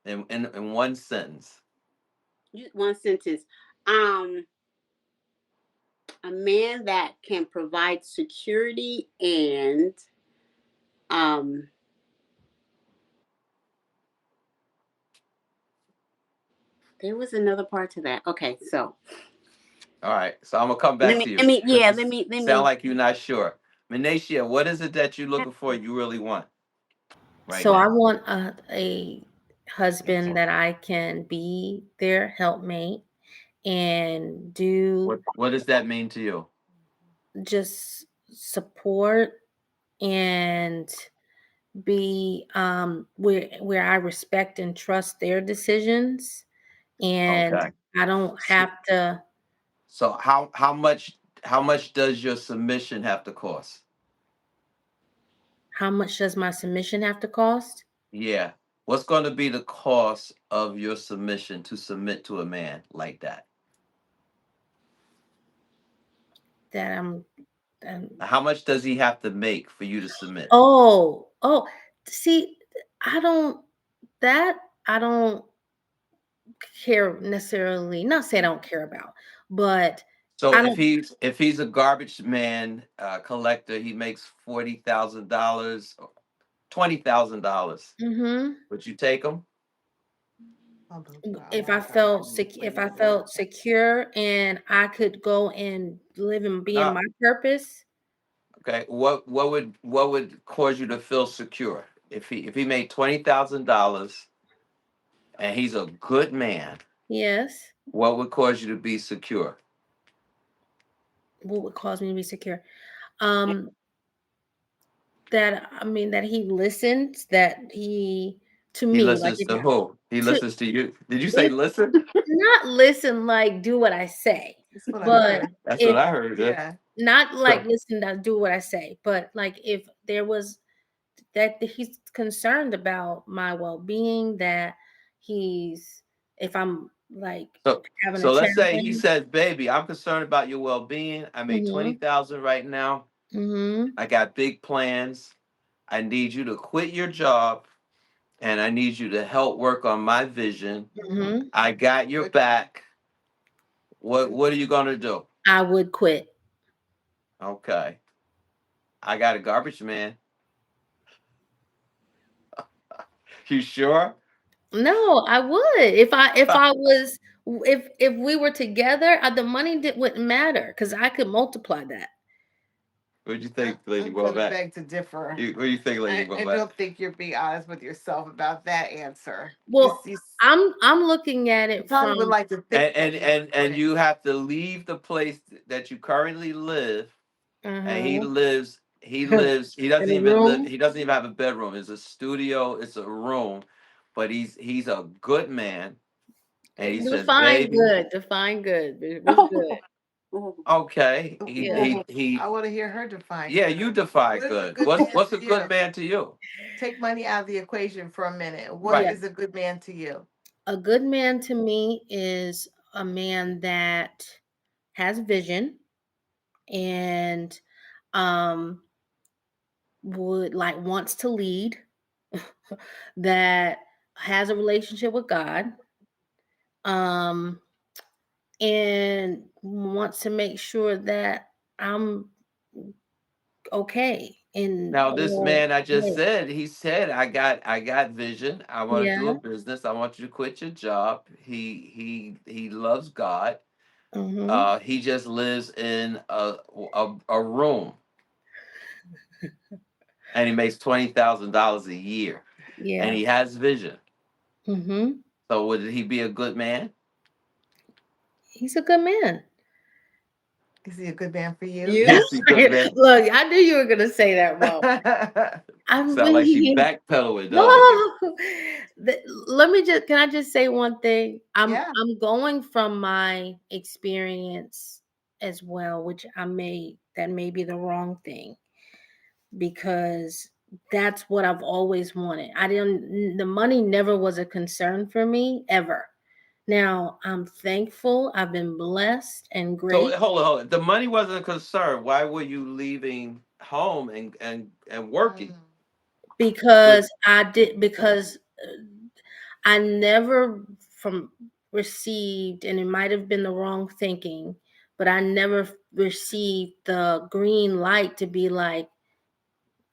In one sentence. One sentence. Um, a man that can provide security and um there was another part to that. Okay, so All right. So I'm gonna come back to let you me because yeah, you let sound me like you're not sure. Venetia, what is it that you're looking for? You really want right So I now? want a husband that I can be their helpmate and do What does that mean to you? just support and be where I respect and trust their decisions, and Okay. I don't have to. So how much does your submission have to cost? How much does my submission have to cost? Yeah. What's going to be the cost of your submission to submit to a man like that? That I'm How much does he have to make for you to submit? oh, see, I don't that I don't care necessarily. Not say I don't care about, but So I if don't. he's a garbage man collector, he makes $40,000, $20,000. Mhm. Would you take him? Although a If lot I of guys felt do if I way more. felt secure and I could go and live and be in No. my purpose, Okay. What would cause you to feel secure if he made $20,000 and he's a good man? yes, What would cause you to be secure? what would cause me to be secure? Um, that I mean that he listens, that he to He me, like listens if to who? He to listens to you. Did you say it listen? not listen like do what I say, That's what I but heard. That's what if I heard. Yeah. not like So, listen to do what I say, but like if there was that he's concerned about my well-being, that he's if I'm like so, having a so let's say he challenge. says, "Baby, I'm concerned about your well-being. I made Mhm. 20,000 right now. Mhm. I got big plans. I need you to quit your job, and I need you to help work on my vision. Mhm. I got your Good. back. What are you gonna do?" I would quit. Okay, I got a garbage man. You sure? No, I would. If I was if we were together, the money wouldn't matter because I could multiply that. What'd you think, Lady I'm gonna Womack? beg to differ. What do you think, Lady I Womack? don't think you're being honest with yourself about that answer. Well, I'm looking at You it probably would from like to think And that and you would and and quit. you have to leave the place that you currently live, and he uh lives he lives he doesn't in a even live room. he doesn't even have a bedroom. It's a studio, it's a room, but he's a good man, and he says, Define "Baby, good. Define good. What's good? okay." he Yeah. he he I want to hear her define yeah, good. you define What is a good. good What's man what's a to you? good man to you? Take money out of the equation for a minute. What Right. Yeah. is a good man to you? A good man to me is a man that has vision and um would like wants to lead that has a relationship with God, um, and wants to make sure that I'm okay in Now, this all man I just ways. said, he said, I got vision. I want to do Yeah. a business. I want you to quit your job. He loves God. Mm-hmm. He just lives in a room, and he makes $20,000 a year, and Yeah. he has vision. Mm-hmm. So would he be a good man? He's a good man. Is he a good man for you? Yes, he good man. Look, I knew you were gonna say that, Mo. I'm Sound like she really backpedaling, don't it? no. Let me just can I just say one thing? Yeah. I'm going from my experience as well, which that may be the wrong thing because that's what I've always wanted. The money never was a concern for me ever. Now I'm thankful. I've been blessed and So great hold on. The money wasn't a concern. Why were you leaving home and working? Mm. With because I never from received, and it might have been the wrong thinking, but I never received the green light to be like,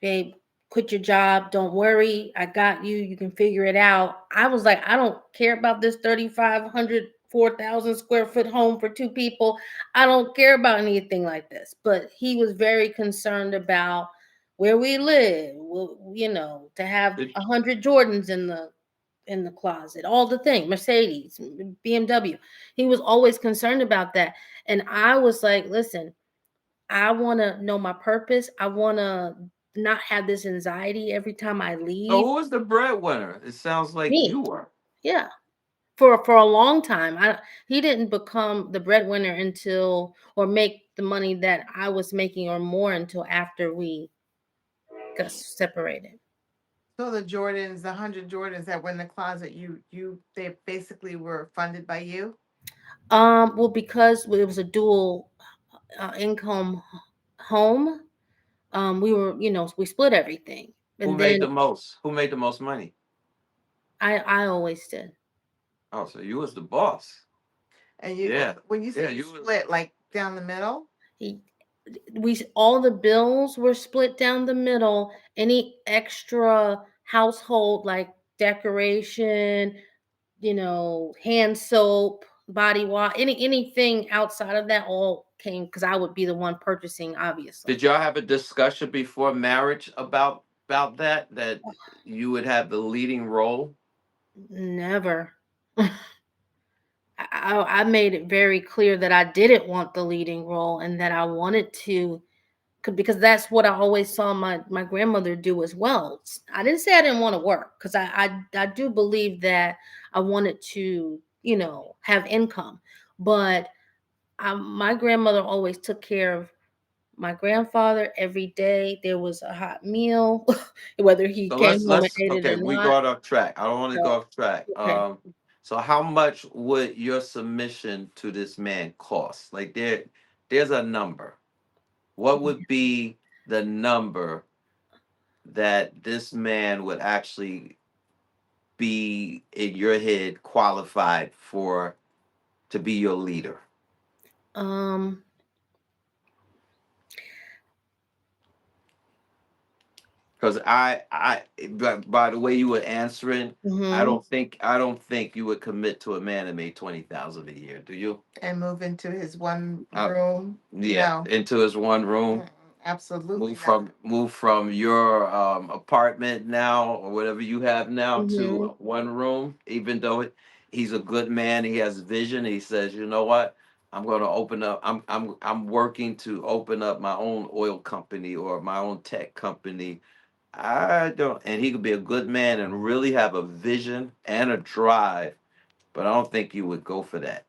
babe, quit your job. Don't worry. I got you. You can figure it out. I was like, I don't care about this 3,500, 4,000 square foot home for two people. I don't care about anything like this. But he was very concerned about where we live, to have did, 100 Jordans in the closet, all the things, Mercedes, BMW. He was always concerned about that. And I was like, listen, I want to know my purpose. I want to not have this anxiety every time I so leave. who was the breadwinner? It sounds like Me. you were. Yeah. For a long time. He didn't become the breadwinner until or make the money that I was making or more until after we got separated. So the Jordans, the 100 Jordans that were in the closet, they basically were funded by you. Well, because it was a dual income home, we split everything. Who And made then the most? Who made the most money? I always did. Oh, so you was the boss. And Yeah. when you Yeah, say you you was. split, like down the middle. He, all the bills were split down the middle. Any extra household like decoration, hand soap, body wash, anything outside of that all came because I would be the one purchasing, obviously. Did y'all have a discussion before marriage about that you would have the leading role? Never. I made it very clear that I didn't want the leading role and that I wanted to because that's what I always saw my grandmother do as well. I didn't say I didn't want to work because I do believe that I wanted to have income, but my grandmother always took care of my grandfather every day. There was a hot meal, whether he So came home and let's ate it okay, or we not. got off track. I don't want to So, go off track. okay. So how much would your submission to this man cost? Like there's a number. What would be the number that this man would actually be in your head qualified for to be your leader? Um, Because by the way you were answering, mhm, I don't think you would commit to a man that made 20,000 a year. Do you? And move into his one Uh, room. yeah, No. into his one room. Absolutely Move not. from your apartment now or whatever you have now mhm. to one room. Even though he's a good man, he has vision. He says, you know what? I'm going to open up. I'm working to open up my own oil company or my own tech company. I don't, and he could be a good man and really have a vision and a drive, but I don't think you would go for that.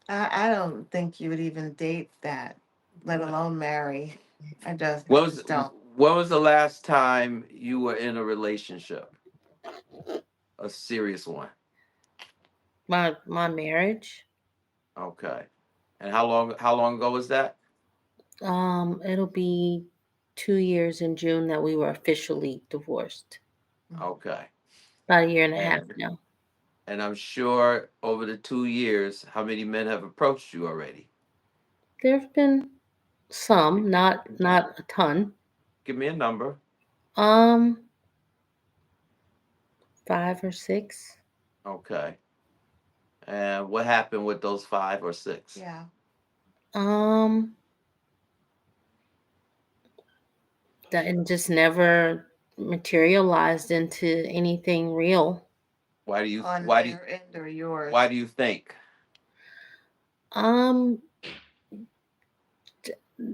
I don't think you would even date that, let alone marry. I What was just don't. when was the last time you were in a relationship, a serious one? My marriage. Okay, and how long ago was that? It'll be 2 years in June that we were officially divorced. Okay. About a year and a half And now. and I'm sure over the 2 years, how many men have approached you already? There have been some, not Okay. a ton. Give me a number. Um, 5 or 6. Okay. And what happened with those 5 or 6? Yeah. Um, that and just never materialized into anything real. Why do you On why do you, their end or yours? why do you think? Um,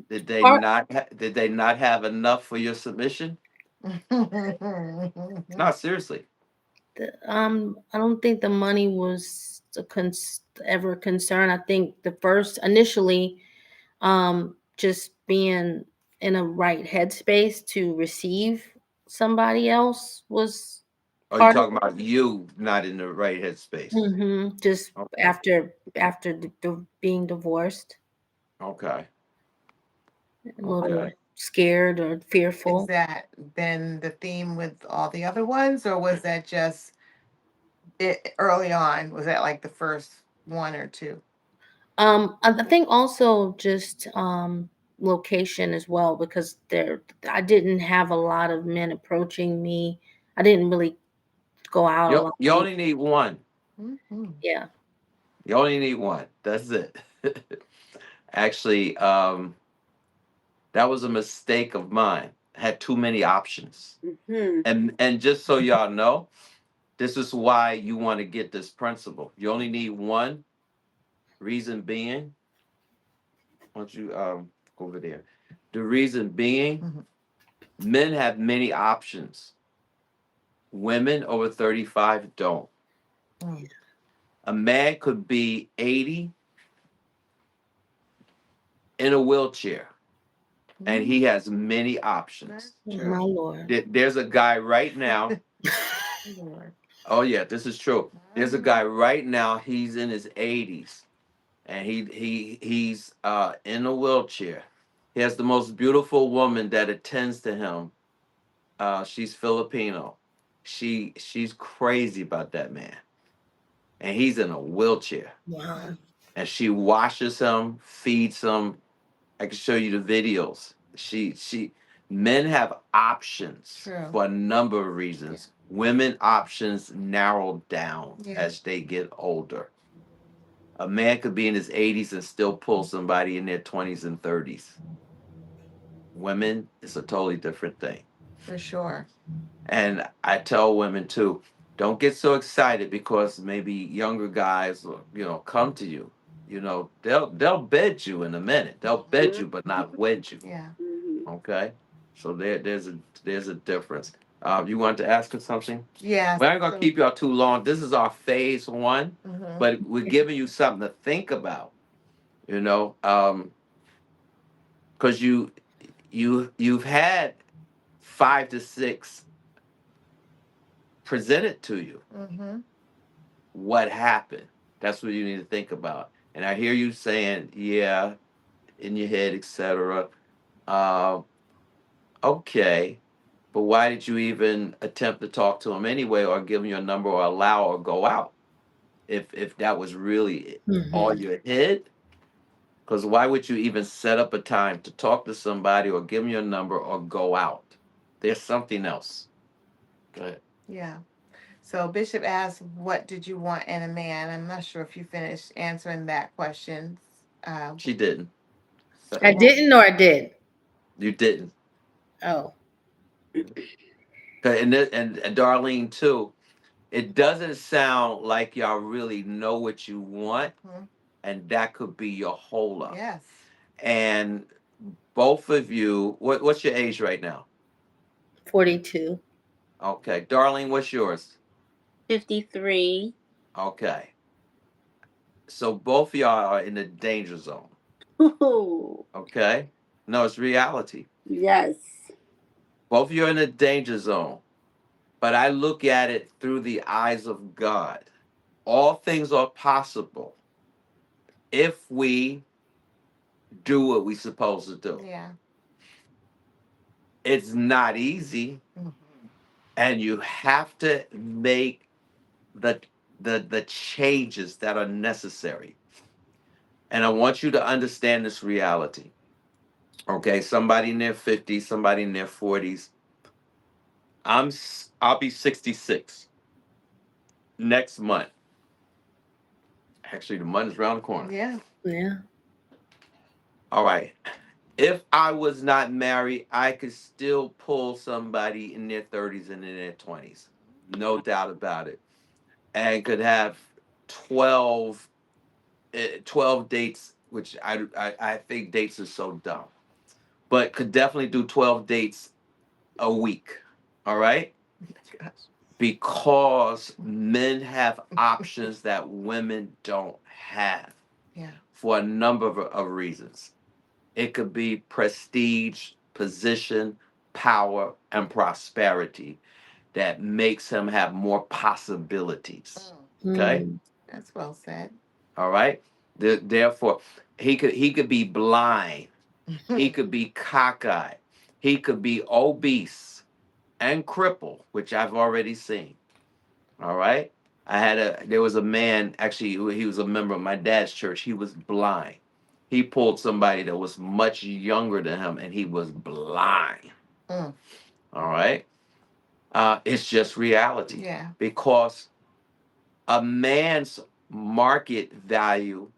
Did they part not did they not have enough for your submission? No, seriously. I don't think the money was ever a concern. I think the first initially, just being in a right headspace to receive somebody else was Are you part of talking about you not in the right headspace? it. Just Okay. after being divorced, Okay. a little Okay. scared or Is fearful. that been the theme with all the other ones, or was that just it early on? Was that like the first one or two? I think also just location as well, because I didn't have a lot of men approaching me. I didn't really go out a You lot. you only need one. Mm-hmm. Yeah. You only need one. That's it. Actually, that was a mistake of mine. I had too many options. Hmm. And just so y'all know, this is why you want to get this principle. You only need one. Reason being, why don't you go over there? The reason being, Mhm. men have many options. Women over 35 don't. Mm. A man could be 80 in a wheelchair, and he has many options. That's My true. Lord. There's a guy right now. Lord. Oh yeah, this is true. There's a guy right now. He's in his 80s, and he's in a wheelchair. He has the most beautiful woman that attends to him. She's Filipino. She's crazy about that man, and he's in a wheelchair. Wow. And she washes him, feeds him. I can show you the videos. She men have options True. for a number of reasons. Women options narrow down Yeah. as they get older. A man could be in his 80s and still pull somebody in their 20s and 30s. Women, it's a totally different thing. For sure. And I tell women too, don't get so excited because maybe younger guys will, come to you. They'll bed you in a minute. They'll bed you, but not wed you. Yeah. Hmm. Okay, so there's a difference. You want to ask her something? Yeah. We aren't gonna So, keep y'all too long. This is our phase one, mhm. but we're giving you something to think about. You know, because you've had 5 to 6 presented to you. Mhm. What happened? That's what you need to think about. And I hear you saying, yeah, in your head, etc. Uh, okay, but why did you even attempt to talk to him anyway, or give him your number, or allow, or go out? If that was really all Hmm. you had, because why would you even set up a time to talk to somebody, or give them your number, or go out? There's something else. Go ahead. Yeah. So Bishop asked, "What did you want in a man?" I'm not sure if you finished answering that question. She didn't. I Well, didn't or I did. You didn't. Oh. And Darlene too. It doesn't sound like y'all really know what you want, mhm. and that could be your hold up. Yes. And both of you, what's your age right now? 42. Okay, Darlene, what's yours? 53. Okay, so both of y'all are in the danger zone. Ooh, Okay, no, it's reality. yes. Both of you are in the danger zone, but I look at it through the eyes of God. All things are possible if we do what we're supposed to do. Yeah. It's not easy, Mhm. and you have to make the the changes that are necessary. And I want you to understand this reality. Okay, somebody in their 50s, somebody in their 40s. I'll be 66 next month. Actually, the month is around the corner. Yeah. Yeah. All right. If I was not married, I could still pull somebody in their 30s and in their 20s. No doubt about it. And could have 12, 12 dates, which I think dates are so dumb. But could definitely do 12 dates a week. All right? Gosh. Because men have options that women don't have Yeah. for a number of reasons. It could be prestige, position, power, and prosperity that makes him have more possibilities. Okay? Mm. That's well said. All right? Therefore, he could be blind. He could be cockeyed. He could be obese and crippled, which I've already seen. All right? There was a man, actually, he was a member of my dad's church. He was blind. He pulled somebody that was much younger than him, and he was blind. Mm. All right? It's just reality. Yeah. Because a man's market value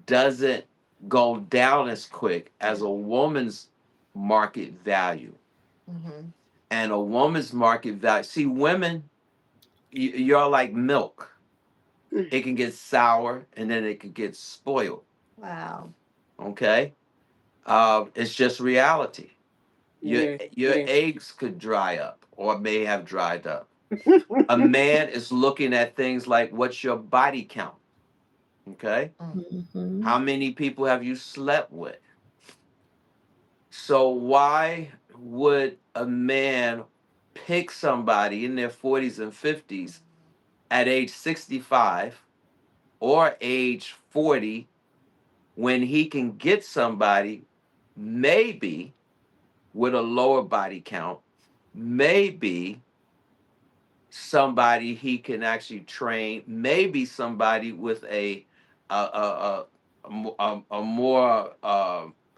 doesn't go down as quick as a woman's market value. Mm-hmm. And a woman's market value, see, women, you're like milk. It can get sour and then it can get spoiled. Wow. Okay? It's just reality. Your eggs could dry up or may have dried up. A man is looking at things like what's your body count? Okay? Mm-hmm. How many people have you slept with? So why would a man pick somebody in their 40s and 50s at age 65 or age 40 when he can get somebody maybe with a lower body count, maybe somebody he can actually train, maybe somebody with a more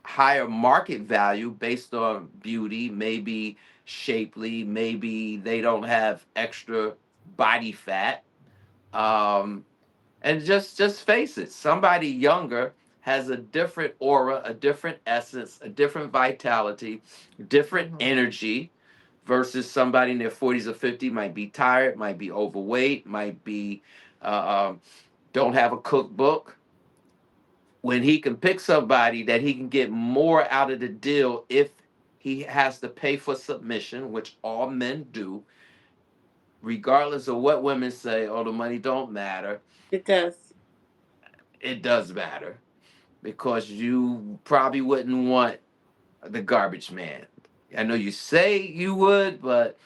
higher market value based on beauty, maybe shapely, maybe they don't have extra body fat. And just face it, somebody younger has a different aura, a different essence, a different vitality, different energy versus somebody in their 40s or 50 might be tired, might be overweight, might be don't have a cookbook. When he can pick somebody that he can get more out of the deal if he has to pay for submission, which all men do, regardless of what women say, oh, the money don't matter. It does. It does matter because you probably wouldn't want the garbage man. I know you say you would, but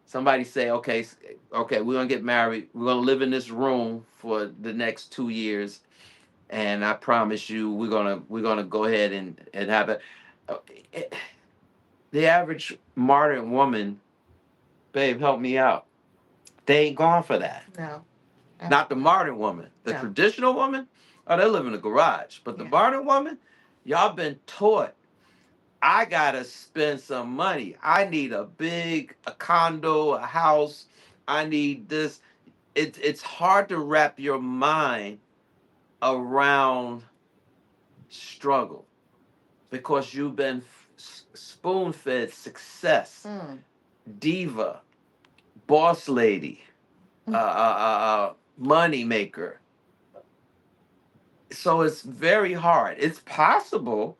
somebody say, okay, okay, we're gonna get married. We're gonna live in this room for the next 2 years, and I promise you, we're gonna go ahead and have it. uh, it- The average modern woman, babe, help me out. They ain't gone for that. No. Not the modern woman. The No. traditional woman, oh, they live in a garage. But the Yeah. modern woman, y'all been taught I gotta spend some money. I need a condo, a house. I need this. It's hard to wrap your mind around struggle because you've been spoon fed success, Mm. diva, boss lady, money maker. So it's very hard. It's possible.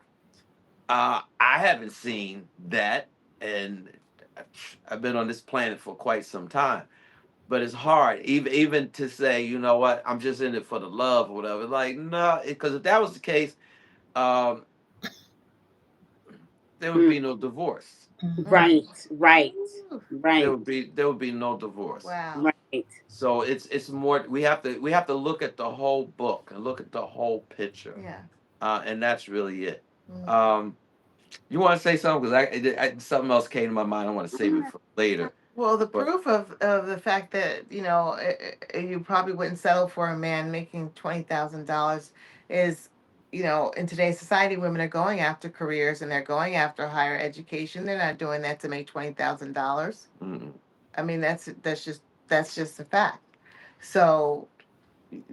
I haven't seen that, and I've been on this planet for quite some time. But it's hard, even to say, you know what, I'm just in it for the love or whatever. Like, no, because if that was the case, um, there would be no divorce. Right, right, Ooh. right, There would be no divorce. Wow. right. So it's more we have to look at the whole book and look at the whole picture, Yeah. and that's really it. Mm. You want to say something because something else came to my mind. I want to save it for later. Well, the But proof of the fact that you probably wouldn't settle for a man making $20,000 is, in today's society, women are going after careers and they're going after higher education. They're not doing that to make $20,000. mm, I mean, that's just a fact. So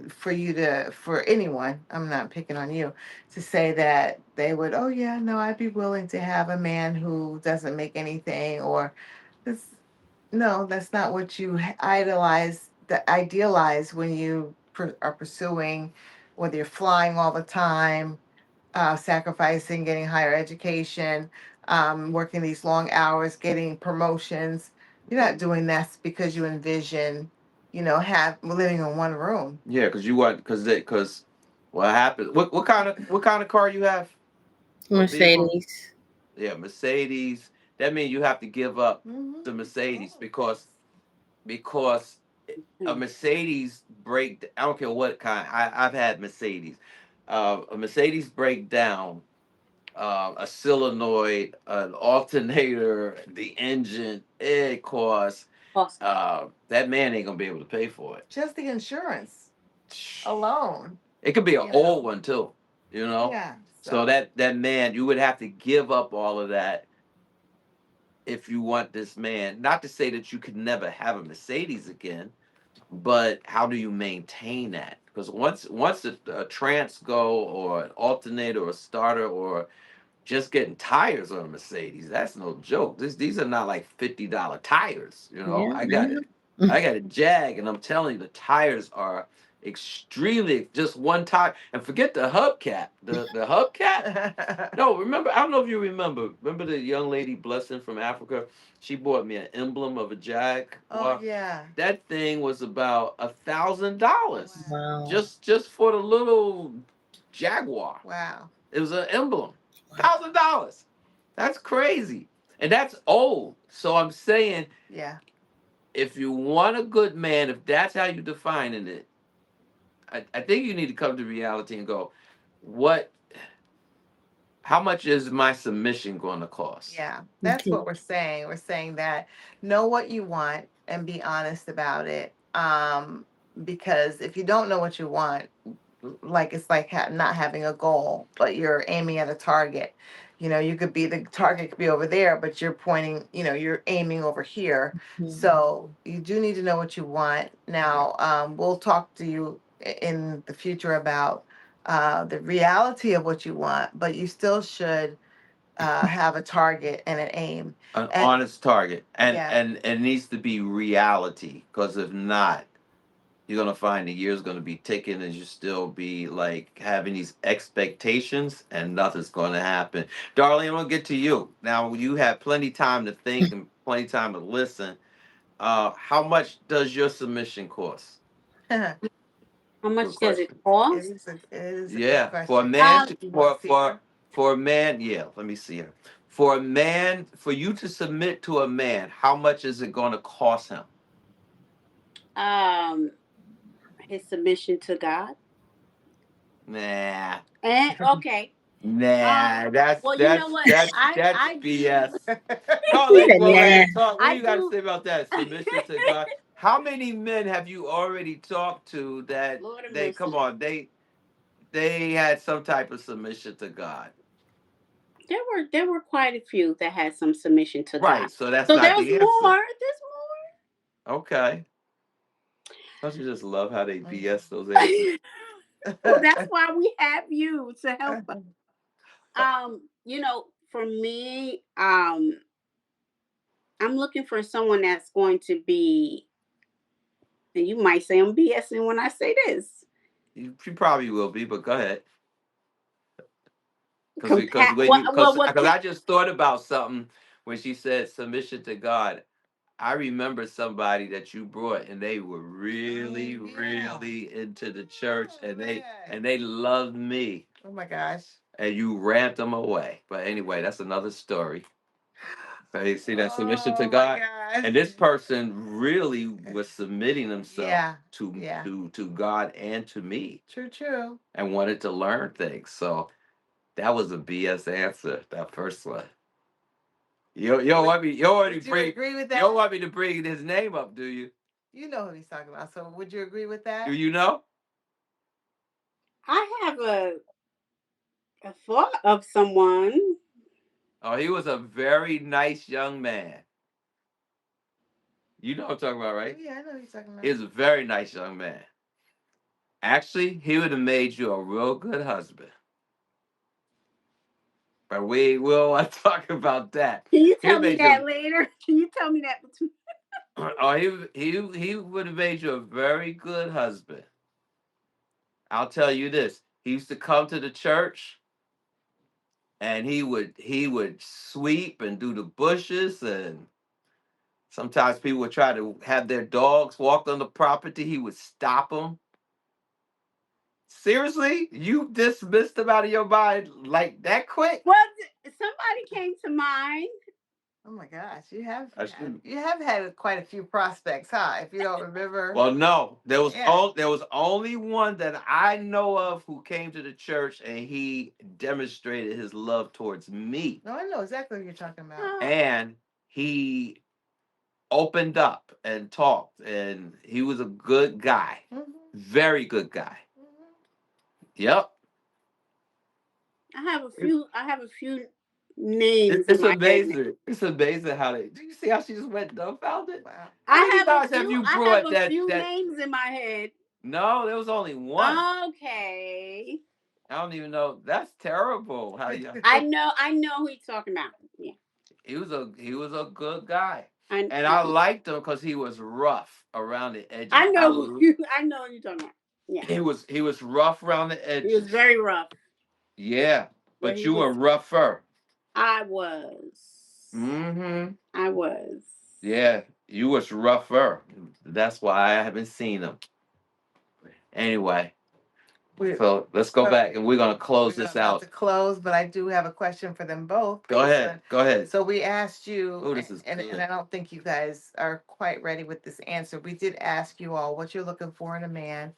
for anyone, I'm not picking on you, to say that they would, oh yeah, no, I'd be willing to have a man who doesn't make anything, or this, no, that's not what you idealize when you are pursuing, whether you're flying all the time, sacrificing, getting higher education, working these long hours, getting promotions. You're not doing that because you envision, have living in one room. yeah, because you want because what happened? What kind of car you have? Or vehicle? Mercedes. Yeah, Mercedes. That means you have to give up Hmm. the Mercedes because a Mercedes break. I don't care what kind. I've had Mercedes. A Mercedes break down. A solenoid, an alternator, the engine. It costs. Awesome. That man ain't gonna be able to pay for it. Just the insurance alone. It could be an You old know. one too. You know. Yeah. So So that man, you would have to give up all of that if you want this man. Not to say that you could never have a Mercedes again, but how do you maintain that? Because once a trans go or an alternator or a starter or just getting tires on a Mercedes, that's no joke. These are not like $50 tires. You know, Yeah, I I got it. know. I got a Jag, and I'm telling you, the tires are extremely just one tire. And forget the hubcap. The hubcap. No, remember? I don't know if you remember. Remember the young lady Blessing from Africa? She bought me an emblem of a Jag. oh Well, yeah. that thing was about $1,000 Wow. just for the little Jaguar. Wow. It was an emblem. $1,000. That's crazy. And that's old. So I'm saying Yeah. if you want a good man, if that's how you're defining it, I think you need to come to reality and go, what how much is my submission going to cost? Yeah, that's Okay. what we're saying. We're saying that know what you want and be honest about it. Because if you don't know what you want, like it's like not having a goal, but you're aiming at a target. You could be the target could be over there, but you're pointing. You're aiming over here. Mhm. So you do need to know what you want. Now, we'll talk to you in the future about the reality of what you want, but you still should have a target and an aim. An And honest target. And yeah, and it needs to be reality. Because if not, you're gonna find the year's gonna be ticking and you still be like having these expectations and nothing's gonna happen. Darling, I'm gonna get to you. Now you have plenty time to think and plenty time to listen. How much does your submission cost? it How Good much does it question. cost? is a good Yeah, for a question. man Um, to, You want to see her? for a man, yeah, let me see here. For a man, for you to submit to a man, how much is it going to cost him? um, his submission to God. Nah, And okay. nah, that's Well, you know that's what? that's I that's do. BS. He Darling, said, go nah. ahead, talk. What do I you got to do. say about that submission to God? How many men have you already talked to that Lord have they come mercy. on, they had some type of submission to God? There were quite a few that had some submission to God. Right, so that's So not there's the answer. more. There's Okay. Don't you just love how they BS those answers? more. Well, that's why we have you to help us. For me, I'm looking for someone that's going to be, and you might say I'm BSing when I say this, You probably will be, but go ahead. Because compat. when you because I just thought about something when she said submission to God. I remember somebody that you brought, and they were really, Oh, yeah. really into the church, Oh, man. and they loved me, Oh my gosh. and you ran them away. But anyway, that's another story. So you see that submission to Oh my God, gosh. and this person really was submitting himself Yeah. to Yeah. God and to me, True. True. and wanted to learn things. So that was a BS answer, that first one. You don't want me. You don't want me Would to you bring. agree with You that? don't want me to bring his name up, do you? You know who he's talking about. So would you agree with that? Do you know? I have a thought of someone. Oh, he was a very nice young man. You know what I'm talking about, Oh, right? yeah, I know who he's talking about. He was a very nice young man. Actually, he would have made you a real good husband. But we will talk about that. Can you He tell me made that you. later? Can you tell me that between? Oh, he would have made you a very good husband. I'll tell you this. He used to come to the church and he would sweep and do the bushes, and sometimes people would try to have their dogs walk on the property. He would stop them. Seriously? You dismissed him out of your mind like that quick? Well, somebody came to mind. Oh my gosh, you have I shouldn't. you have had quite a few prospects, huh? If you don't remember. Well, no, there was Yeah. there was only one that I know of who came to the church and he demonstrated his love towards me, No, I know exactly what you're talking about. and he opened up and talked, and he was a good guy, very good guy. Yep. I have a few. I have a few names It's in my head. amazing. It's amazing how they. Do you see how she just went dumbfounded? Wow. How many I times have you have brought a that? few That names in my head. no, there was only one. Okay. I don't even know. That's terrible. How you? I know who you're talking about. Yeah. He was a good guy, I and I liked him because he was rough around the edges. I know who you're talking about. Yeah. He was rough around the edges. He was very rough. Yeah, But but he you were was- rougher. I was. Mm-hmm. I was. Yeah, you was rougher. That's why I haven't seen him. Anyway, so let's go back and we're gonna close We're this about out. to close, but I do have a question for them both. Go ahead. Go ahead. So we asked you, Oh, this is and good. I don't think you guys are quite ready with this answer. We did ask you all what you're looking for in a man.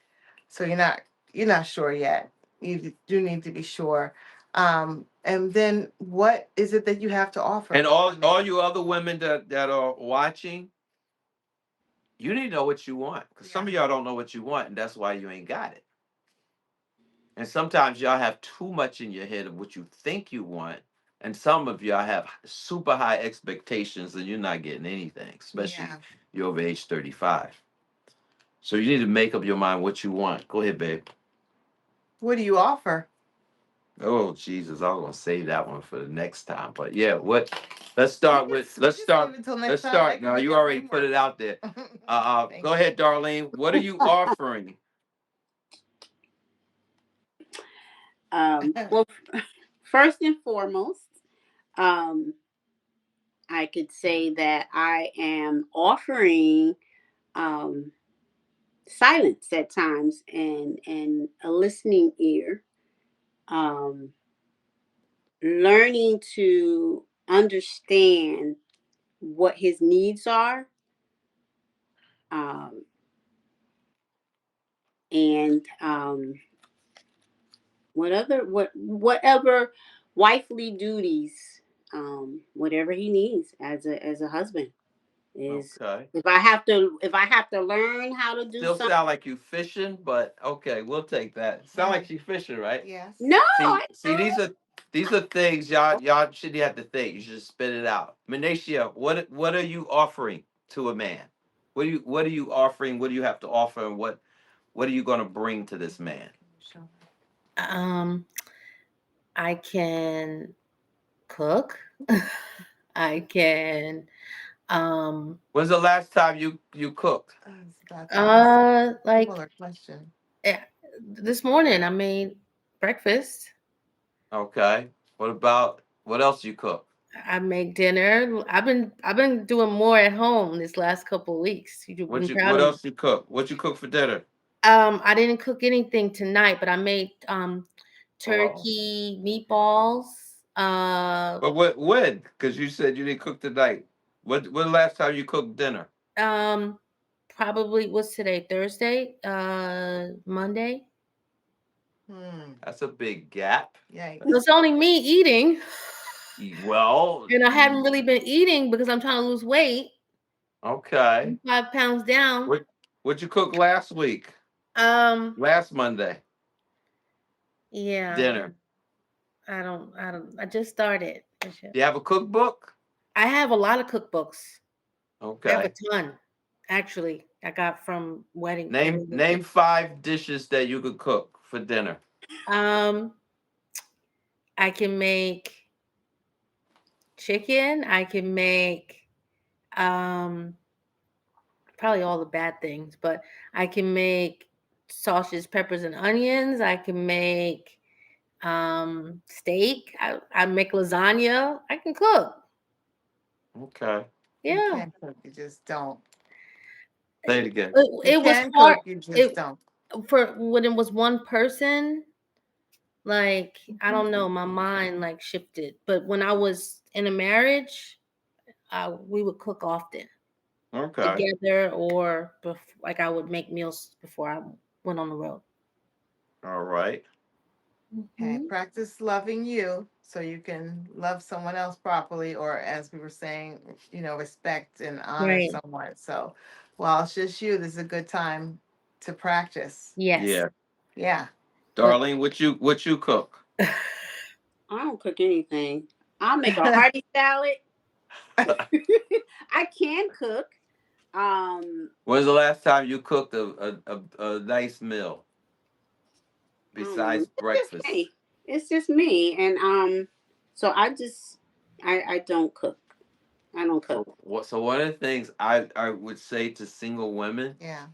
So you're not sure yet. You do need to be sure. And then what is it that you have to offer? And all you other women that are watching, you need to know what you want. Because some of y'all don't know what you want, and that's why you ain't got it. And sometimes y'all have too much in your head of what you think you want. And some of y'all have super high expectations and you're not getting anything, especially you're over age 35. So you need to make up your mind what you want. Go ahead, babe. What do you offer? Oh, Jesus, I was gonna save that one for the next time. But yeah, let's start with let's start. Let's start. Now you already put it out there. Go ahead, Darlene. What are you offering? Well, first and foremost, I could say that I am offering silence at times and a listening ear, learning to understand what his needs are, um, and whatever wifely duties, whatever he needs as a husband is. Okay. If I have to learn how to do Still something. sound like you fishing, but okay, we'll take that. Sound like you fishing, right? Yes. No, See, these are things y'all shouldn't have to think. You should spit it out. Manacia, what are you offering to a man? What are you offering? What do you have to offer, and what are you gonna bring to this man? I can cook. I can When's the last time you cooked? like question. This morning I made breakfast. Okay. What else you cook? I make dinner. I've been doing more at home this last couple of weeks. You've been proud What of me. else you cook? What you cook for dinner? I didn't cook anything tonight, but I made turkey meatballs. But when? Because you said you didn't cook tonight. When the last time you cooked dinner? Probably what's today? Thursday? Monday? That's a big gap. Yeah. It's only me eating. Well, And I haven't really been eating because I'm trying to lose weight. okay. 5 pounds down. What'd you cook last week? Um, Last Monday yeah, dinner. I just started. Do you have a cookbook? I have a lot of cookbooks. I have a Okay. ton, actually. I got from wedding. Name 5 dishes that you could cook for dinner. Um, I can make chicken. I can make probably all the bad things, but I can make sausage, peppers, and onions. I can make steak. I make lasagna. I can cook. Okay. You Yeah. can cook, you just don't. Say it again. You It was can hard. cook, you just It don't. for when it was one person, like I don't know, my mind like shifted. But when I was in a marriage, we would cook often Okay. together, or like I would make meals before I went on the road. All right. Okay, Mhm. practice loving you so you can love someone else properly, or as we were saying, respect and honor Right. someone. So while it's just you, this is a good time to practice. Yes. Yeah. Yeah. But Darlene, what you cook? I don't cook anything. I'll make a hearty salad. I can cook. When's the last time you cooked a nice meal I don't know. besides It's just breakfast? me. It's just me, and so I don't cook. I don't cook. So one of the things I would say to single women Yeah.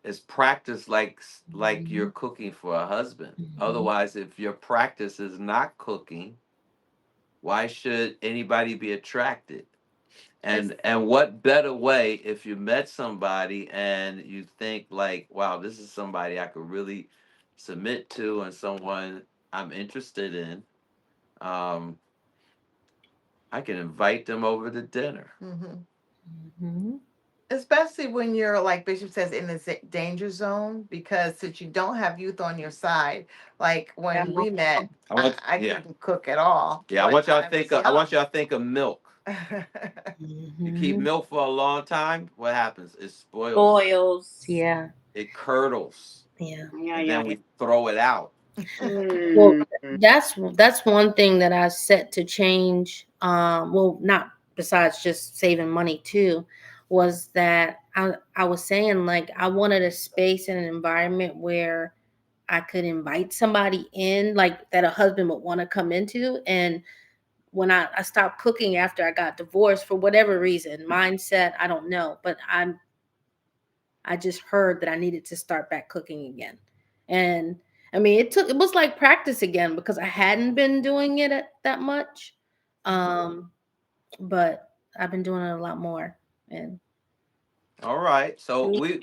is practice like you're cooking for a husband. Mhm. Otherwise, if your practice is not cooking, why should anybody be attracted? It's And what better way if you met somebody and you think like, wow, this is somebody I could really submit to and someone I'm interested in. Um, I can invite them over to dinner. mhm. Mhm. Especially when you're, like Bishop says, in the danger zone, because since you don't have youth on your side, like Yeah. when we met, I want I yeah. couldn't cook at all. Yeah, But I want y'all to think of milk. You keep Mhm. milk for a long time, what happens? It spoils. Boils. Yeah. It curdles. Yeah. Yeah, And yeah, then yeah. we throw it out. Well, Mm. that's one thing that I set to change. Well, not besides just saving money too, was that I was saying like I wanted a space and an environment where I could invite somebody in, like that a husband would want to come into. And when I stopped cooking after I got divorced for whatever reason, mindset, I don't know, but I just heard that I needed to start back cooking again. And I mean, it was like practice again because I hadn't been doing it that much. Um, but I've been doing it a lot more. And All right. So we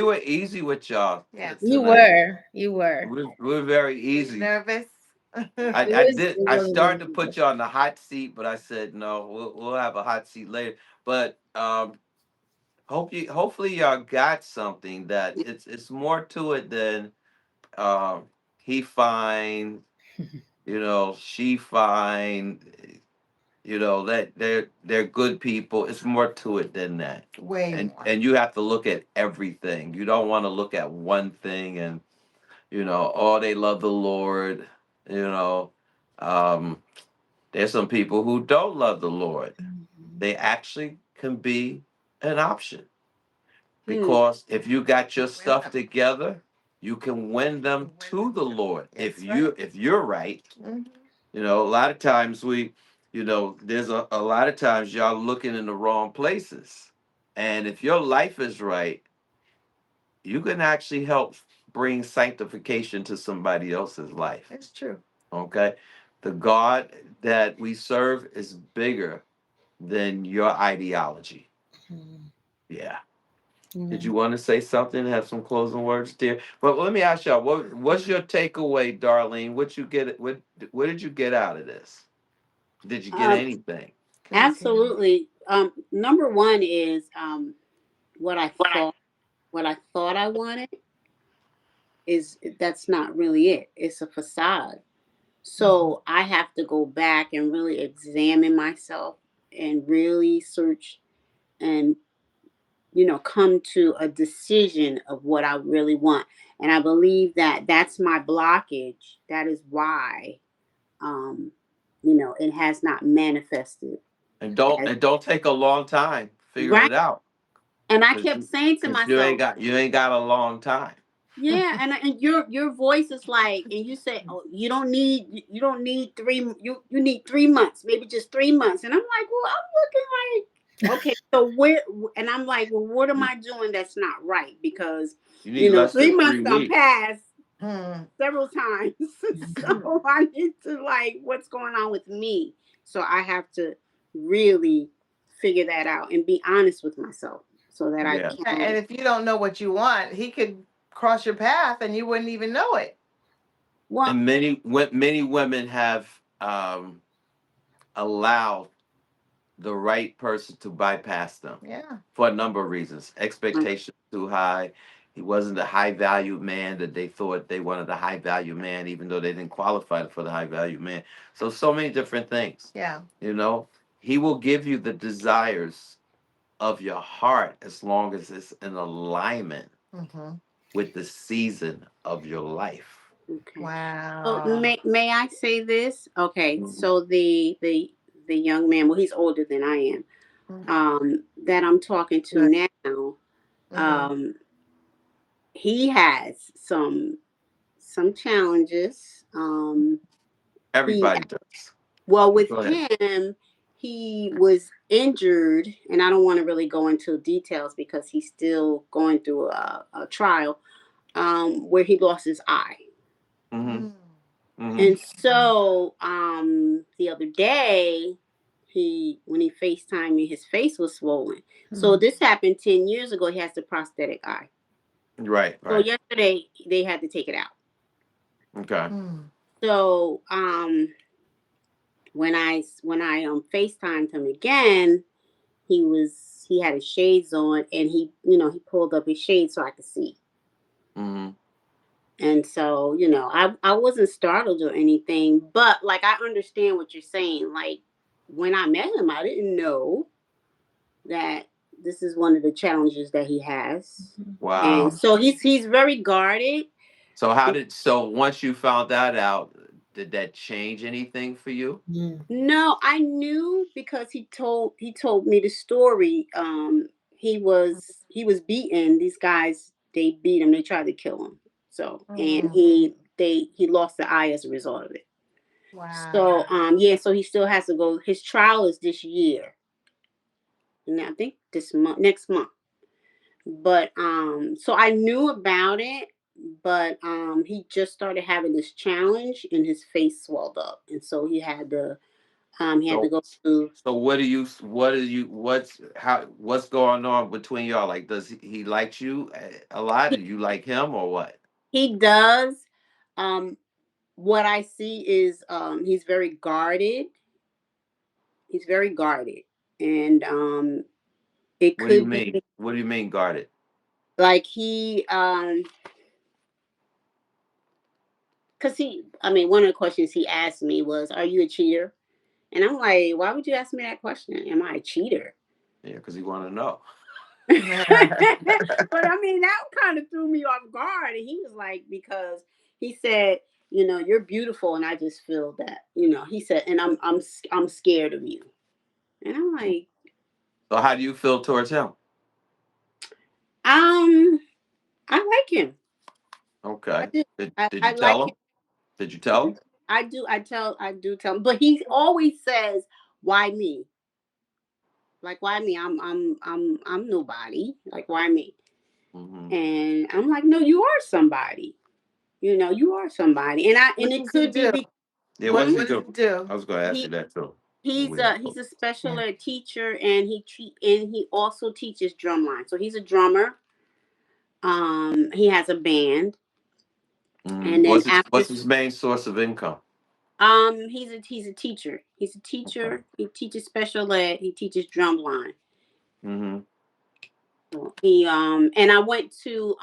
were easy with y'all Yes. you tonight. were, you were. We were very Were you easy. nervous? It I wasn't started to really put you on the hot seat, but I said no. We'll have a hot seat later. But hopefully y'all got something that it's more to it than he fine, she fine, that they're good people. It's more to it than that. Way And more. and you have to look at everything. You don't want to look at one thing and oh, they love the Lord. You know, um, there's some people who don't love the Lord. Mhm. They actually can be an option Hmm. because if you got your Win stuff them. together, you can win them Win to them the too. Lord. That's right. If you're right, Mhm. a lot of times there's a lot of times y'all looking in the wrong places. And if your life is right, you can actually help bring sanctification to somebody else's life. It's true. Okay? The God that we serve is bigger than your ideology. Mhm. Yeah. Did Yeah. you want to say something? Have some closing words, dear? But let me ask y'all, what's your takeaway, Darlene? What did you get out of this? Did you get Um, anything? Good to see you. absolutely. Number one is what I thought what I thought I wanted is that's not really it. It's a facade. So I have to go back and really examine myself and really search and, come to a decision of what I really want. And I believe that that's my blockage. That is why, um, it has not manifested. And don't take a long time figuring Right. it out. And I Cause kept saying to cause you ain't myself, got a long time. yeah, and your voice is like, and you say, oh, you don't need 3 you need 3 months, maybe just 3 months. And I'm like, well, I'm looking like, okay, so where, and I'm like, well, what am I doing that's not right? Because, You need less three than months three done weeks. passed Hmm. several times. So I need to, like, what's going on with me? So I have to really figure that out and be honest with myself so that I Yeah. can. And if you don't know what you want, he could cross your path and you wouldn't even know it. Well, And many women have allowed the right person to bypass them Yeah. for a number of reasons. Expectations too high. He wasn't the high value man that they thought they wanted a high value man, even though they didn't qualify for the high value man. So many different things. Yeah. You know, he will give you the desires of your heart as long as it's in alignment Hmm. with the season of your life. okay. So Wow. may I say this? Okay, Mhm. so the young man, well, he's older than I am, that I'm talking to Good. now, Hmm. um, he has some challenges. He Everybody does. Well, with Go ahead. him, he was injured, and I don't want to really go into details because he's still going through a trial, where he lost his eye. Hmm. Mm. Hmm. And so, the other day, when he FaceTimed me, his face was swollen. So Mm. this happened 10 years ago. He has the prosthetic eye. Right, So right. yesterday they had to take it out. Okay. Mm. So, when I FaceTimed him again, he had his shades on, and he pulled up his shades so I could see. Hmm. And so, I wasn't startled or anything, but, like, I understand what you're saying. Like, when I met him, I didn't know that this is one of the challenges that he has. And Wow. so he's very guarded. So once you found that out, did that change anything for you? Mm. No, I knew because he told me the story. He was beaten. These guys, they beat him. They tried to kill him. So, and Mm. he lost the eye as a result of it. So, Wow. yeah, so he still has to go. His trial is this year, and I think this month, next month. But so I knew about it, but he just started having this challenge, and his face swelled up, and so he had to So go to. so what's going on between y'all? Like, does he likes you a lot? He, Do you like him or what? he does. Um, what I see is, he's very guarded. He's very guarded, and it What do you could mean? be What do you mean guarded? like one of the questions he asked me was, "Are you a cheater?" And I'm like, "Why would you ask me that question? Am I a cheater?" Yeah, because he want to know. But I mean, that kind of threw me off guard. And he was like, because he said, "You're beautiful," and I just feel that, he said, and I'm scared of you. And I'm like, So how do you feel towards him? um, I like him. I Okay. do. Did I you tell like him? Did you tell him. him? I do tell him, but he always says, "Why me? Like, why me? I'm nobody. Like, why me?" Hmm. And I'm like, "No, you are somebody. You are somebody." And What it does he could be do? Yeah, what does he What does do? he do? I was going to ask he you that too. he's We- a he's a special ed teacher, and he also teaches drumline. So he's a drummer. He has a band, and then after What's his main source of income? he's a teacher. He's a teacher. He teaches special ed. He teaches drumline. Hmm. And I went to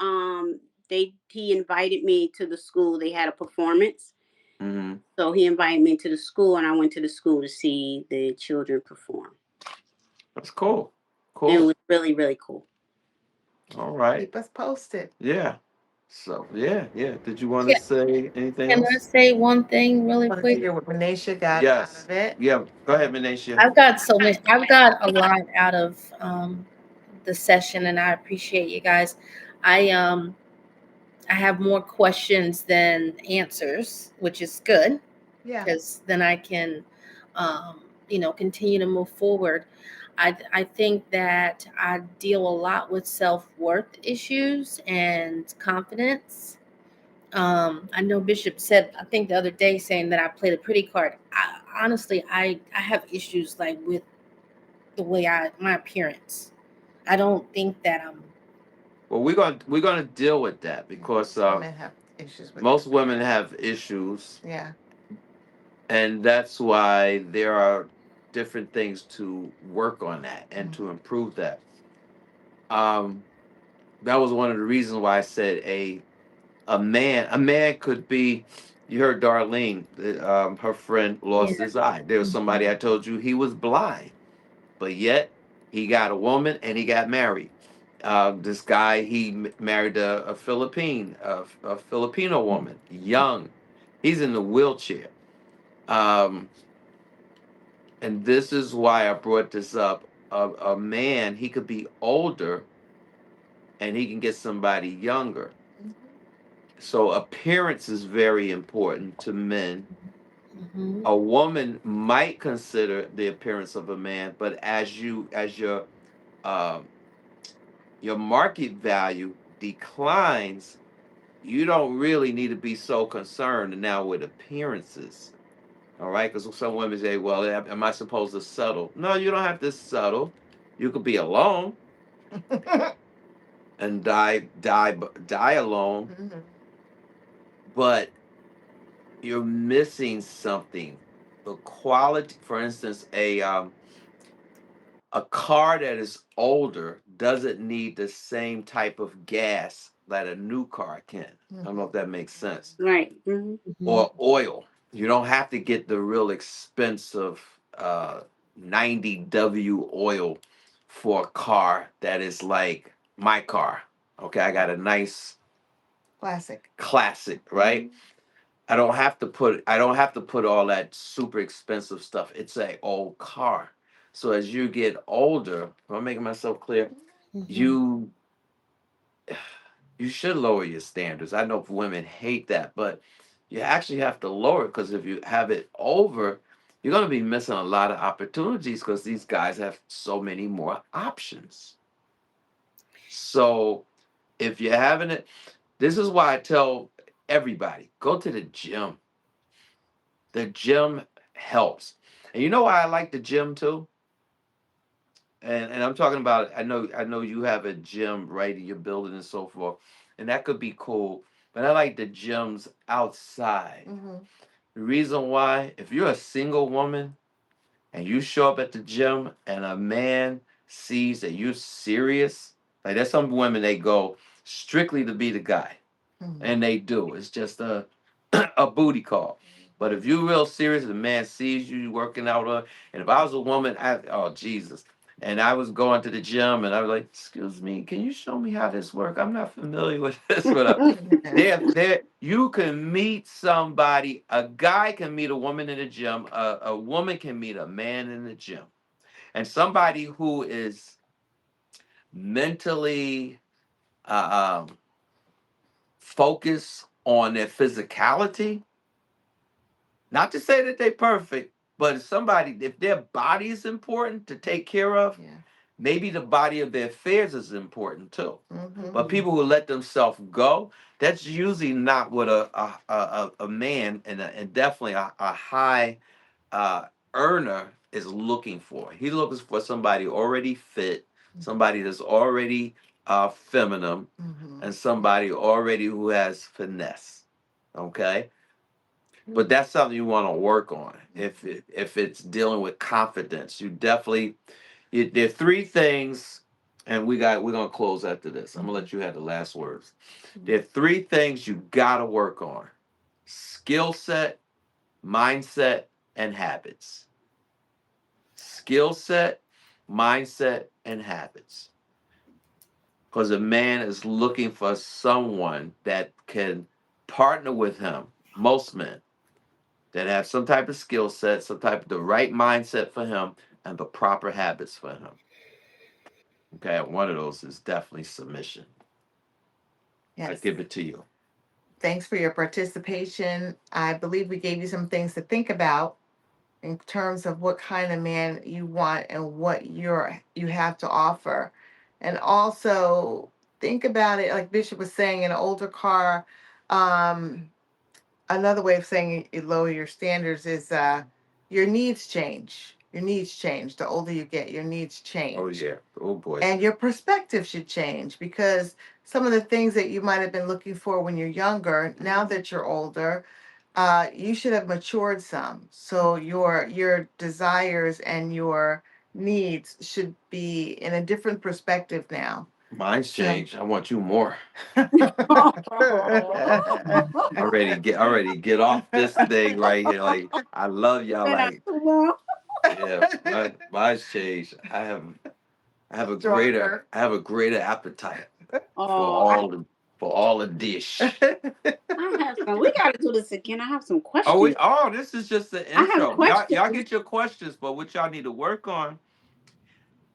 he invited me to the school. They had a performance, Mm-hmm. So he invited me to the school, and I went to the school to see the children perform. That's cool. And it Cool. was really, really cool. All right. Keep us posted. Yeah. So yeah. Did you want to Yeah, say anything can I else? say one thing really Wanted to quick? hear what Manisha got out Yes. of it. Yeah. Go ahead, Manisha. I've got a lot out of the session, and I appreciate you guys. I um I have more questions than answers, which is good Yeah. because then I can continue to move forward. I think that I deal a lot with self-worth issues and confidence. I know Bishop said, I think the other day, saying that I played a pretty card. Honestly, I have issues like with the way my appearance. I don't think that I'm. Well, we're gonna deal with that because Women have issues with most women have issues, Yeah. and that's why there are different things to work on that and to improve that. Um, that was one of the reasons why I said a man could be. You heard Darlene, her friend Yeah. lost his eye. There was somebody I told you he was blind, but yet he got a woman and he got married. This guy married a Filipino woman, young. He's in the wheelchair. Um, and this is why I brought this up. A man, he could be older and he can get somebody younger. So appearance is very important to men. Mhm. A woman might consider the appearance of a man, but uh, your market value declines, you don't really need to be so concerned now with appearances. All right, because some women say, "Well, am I supposed to settle?" No, you don't have to settle. You could be alone and die alone, Mhm. but you're missing something. The quality, for instance, a car that is older doesn't need the same type of gas that a new car can. I don't know if that makes sense. Right. Hmm. Mhm. Or oil. You don't have to get the real expensive 90W oil for a car that is like my car. Okay, I got a nice classic, right? I don't have to put all that super expensive stuff. It's a old car. So as you get older, am I making myself clear? Mhm. You you should lower your standards. I know women hate that, but you actually have to lower it because if you have it over, you're going to be missing a lot of opportunities because these guys have so many more options. So if you're having it, this is why I tell everybody go to the gym. The gym helps. And you know why I like the gym too? And I'm talking about I know you have a gym right in your building and so forth, and that could be cool. But I like the gyms outside. The reason why, if you're a single woman and you show up at the gym and a man sees that you're serious, like there's some women they go strictly to be the guy, and they do. It's just a a booty call. But if you're real serious, the man sees you working out, and if I was a woman, oh Jesus, and I was going to the gym, and I was like, "Excuse me, can you show me how this works? I'm not familiar with this." There, you can meet somebody. A guy can meet a woman in the gym. A woman can meet a man in the gym, and somebody who is mentally focused on their physicality. Not to say that they're perfect, but if their body is important to take care of, maybe the body of their affairs is important too. But people who let themselves go, that's usually not what a man and definitely a high uh, earner is looking for. He looks for somebody already fit, somebody that's already feminine, and somebody already who has finesse. Okay, but that's something you want to work on. If it's dealing with confidence, you definitely there are three things, and we're gonna close after this. I'm gonna let you have the last words. There are three things you gotta work on: skill set, mindset, and habits. Skill set, mindset, and habits. Because a man is looking for someone that can partner with him. Most men that have some type of skill set, some type of the right mindset for him, and the proper habits for him. Okay, one of those is definitely submission. I Yes. give it to you. Thanks for your participation. I believe we gave you some things to think about in terms of what kind of man you want and what you have to offer. And also think about it, like Bishop was saying, an older car. Um, Another way of saying you lower your standards is your needs change. Your needs change. The older you get, your needs change. Oh yeah. Oh boy. And your perspective should change because some of the things that you might have been looking for when you're younger, now that you're older, you should have matured some. So your desires and your needs should be in a different perspective now. Mine's So- changed. I want you more. Already get off this thing right here. Like I love y'all. Like yeah, mine's changed. I have a greater appetite for all the dish. I have some. We got to do this again. I have some questions. This is just the I have intro. questions. Y'all get your questions, but what y'all need to work on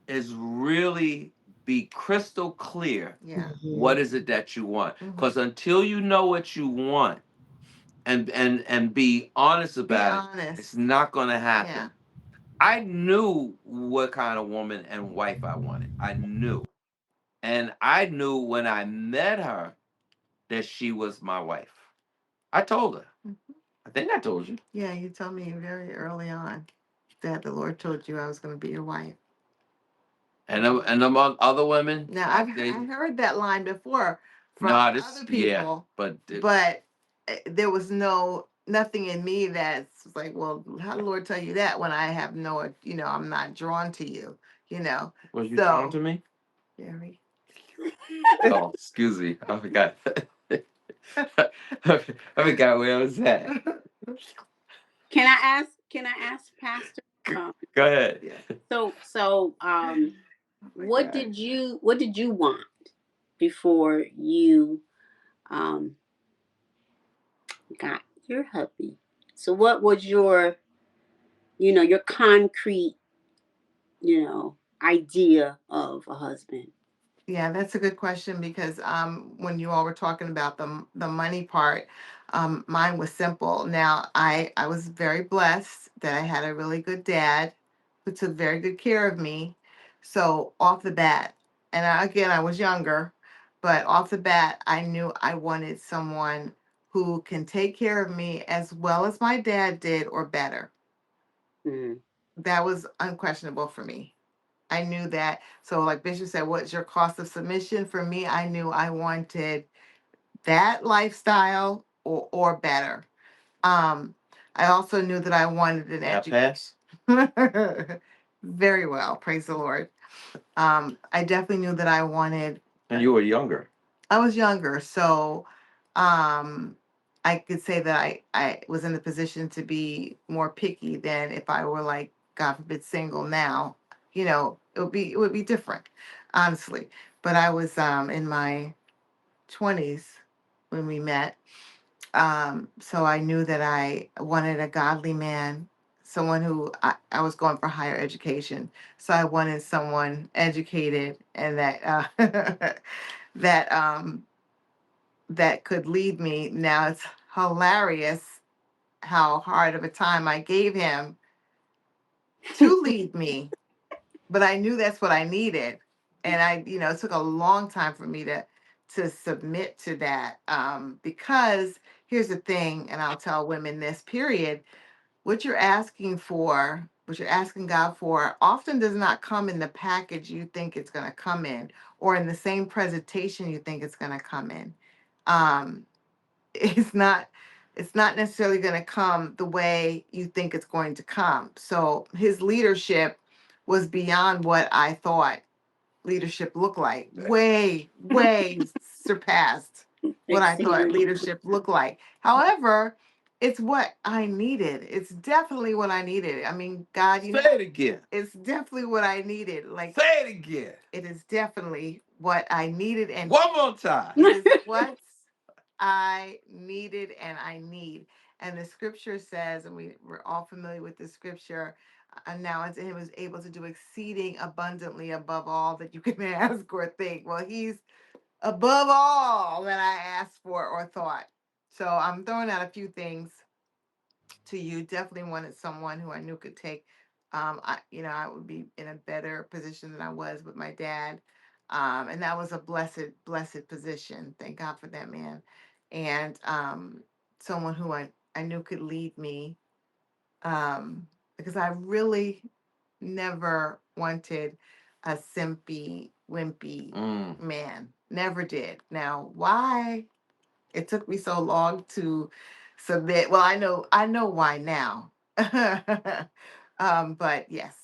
is really be crystal clear. Yeah. What is it that you want? Mhm. Because until you know what you want and be honest about it, it's not gonna happen. Yeah. I knew what kind of woman and wife I wanted. I knew. And I knew when I met her that she was my wife. I told her. I think I told you. Yeah, you told me very early on that the Lord told you I was going to be your wife. And among other women. Now I've heard that line before from other people, yeah, but there was nothing in me that's like, well, how the Lord tell you that when I have no, I'm not drawn to you, was you drawn to me? Very. Oh, excuse me. I forgot. I forgot where I was at. Can I ask Pastor? Go ahead. So what did you want before you got your hubby? So what was your your concrete idea of a husband? Yeah, that's a good question because when you all were talking about the money part, mine was simple. Now I was very blessed that I had a really good dad who took very good care of me. So off the bat, and again I was younger, but off the bat I knew I wanted someone who can take care of me as well as my dad did or better. Mm. That was unquestionable for me. I knew that. So, like Bishop said, what's your cost of submission? For me, I knew I wanted that lifestyle or better. I also knew that I wanted an pass? Very well, praise the Lord. I definitely knew that I wanted. And you were younger. I was younger, so I could say that I was in the position to be more picky than if I were like, God forbid, single now. It would be different, honestly. But I was in my 20s when we met. So I knew that I wanted a godly man, someone who I was going for higher education. So I wanted someone educated and that that could lead me. Now it's hilarious how hard of a time I gave him to lead me, but I knew that's what I needed. And it took a long time for me to submit to that. Because here's the thing, and I'll tell women this, period, what you're asking for, what you're asking God for, often does not come in the package you think it's going to come in, or in the same presentation you think it's going to come in. It's not necessarily going to come the way you think it's going to come. So his leadership was beyond what I thought leadership looked like. Way surpassed what I thought leadership looked like. However, it's what I needed. It's definitely what I needed. I mean, God, Say it again. it's definitely what I needed. Like, Say it again. it is definitely what I needed, and One more time. it is what I needed and I need. And the scripture says, and we're all familiar with the scripture, now unto him is able to do exceeding abundantly above all that you can ask or think. Well, he's above all that I asked for or thought. So I'm throwing out a few things to you. Definitely wanted someone who I knew could take. I would be in a better position than I was with my dad, and that was a blessed position. Thank God for that man, and someone who I knew could lead me, because I really never wanted a simpy, wimpy man. Never did. Now, why it took me so long to submit? Well, I know why now. But yes,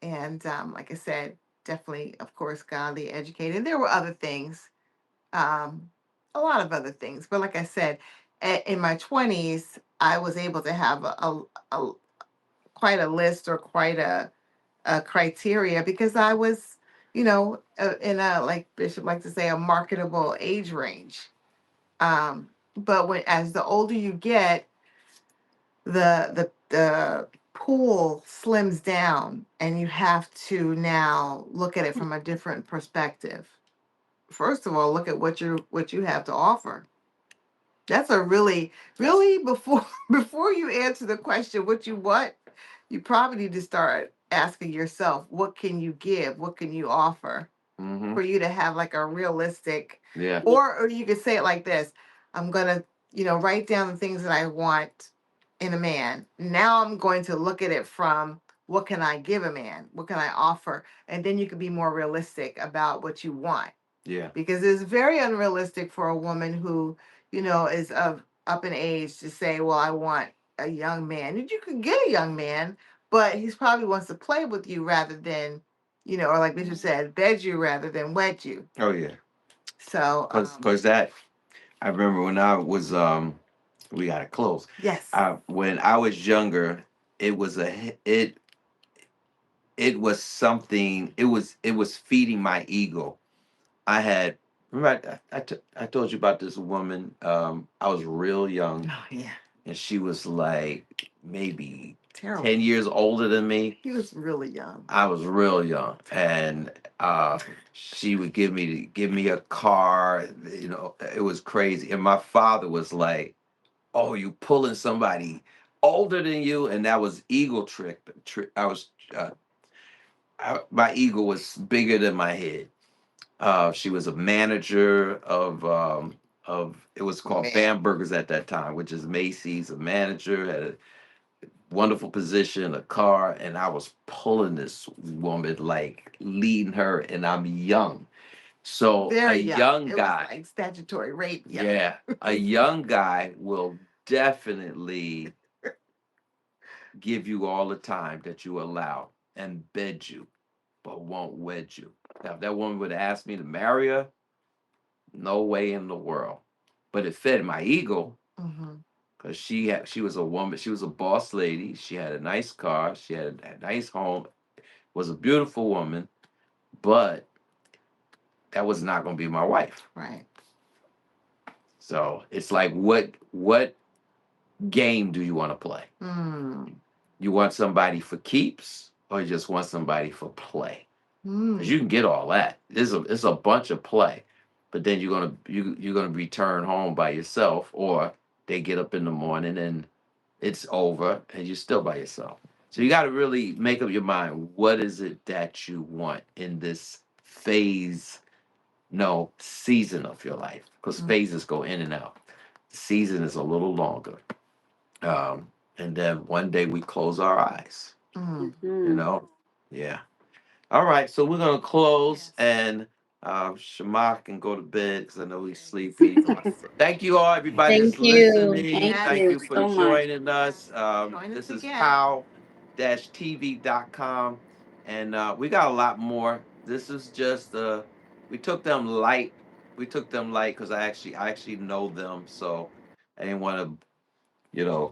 and like I said, definitely, of course, godly, educated. There were other things, um, a lot of other things, but like I said, in my 20s, I was able to have a quite a list or quite a criteria because I was, in a, like Bishop likes to say, a marketable age range. But when as the older you get, the pool slims down, and you have to now look at it from a different perspective. First of all, look at what you have to offer. That's a really, before you answer the question what you want, you probably need to start asking yourself, what can you give? What can you offer? For you to have like a realistic, Yeah. or you could say it like this: I'm gonna, write down the things that I want in a man. Now I'm going to look at it from, what can I give a man? What can I offer? And then you can be more realistic about what you want, Yeah. because it's very unrealistic for a woman who, is of up in age to say, well, I want a young man. You can get a young man, but he's probably wants to play with you rather than, or like Bishop said, bed you rather than wed you. Oh yeah. So Cause that, I remember when I was we gotta close. yes. When I was younger, it was it was something. It was feeding my ego. I had, remember I told you about this woman. I was real young, Oh yeah. and she was like maybe Terrible. 10 years older than me. He was really young. I was real young, and she would give me a car. It was crazy. And my father was like, "Oh, you pulling somebody older than you," and that was ego trick. I was, my ego was bigger than my head. She was a manager of it was called Bamberger's at that time, which is Macy's. A manager, had a wonderful position, a car, and I was pulling this woman, like leading her, and I'm young. So Very a young. young It was guy, like statutory rape. yeah, a young guy will definitely give you all the time that you allow and bed you, but won't wed you. Now, if that woman would ask me to marry her, no way in the world. But it fed my ego, Mm-hmm. because she was a woman. She was a boss lady. She had a nice car. She had a nice home. Was a beautiful woman, but that was not going to be my wife. Right. So it's like, what game do you want to play? Mm. You want somebody for keeps, or you just want somebody for play? Mm. Because you can get all that. It's a bunch of play, but then you're gonna return home by yourself, or they get up in the morning and it's over and you're still by yourself. So you got to really make up your mind. What is it that you want in this phase? No, season of your life, because phases go in and out. Season is a little longer, and then one day we close our eyes. Mm. You know, yeah. All right, so we're gonna close, Yes. and Shammah can go to bed because I know he's sleepy. Thank you all, everybody that's Thank you. listening. Thank Thank you you for so much. joining us. Join This us is again. POW-TV.com, and we got a lot more. This is just we took them light. We took them light because I actually know them, so I didn't want to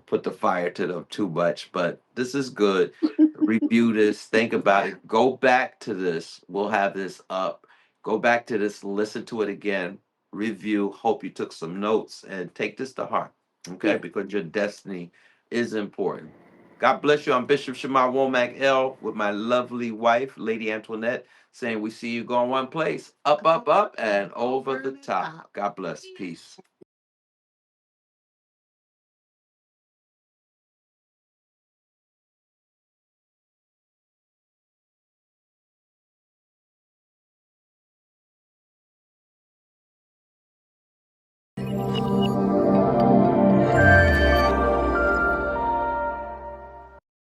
put the fire to them too much. But this is good. Review this, think about it, go back to this. We'll have this up. Go back to this, listen to it again, review. Hope you took some notes and take this to heart, okay? Yeah. Because your destiny is important. God bless you. I'm Bishop Shammah Womack-El with my lovely wife, Lady Antoinette, saying we see you going one place, up, up, up, and over the top. God bless. Peace.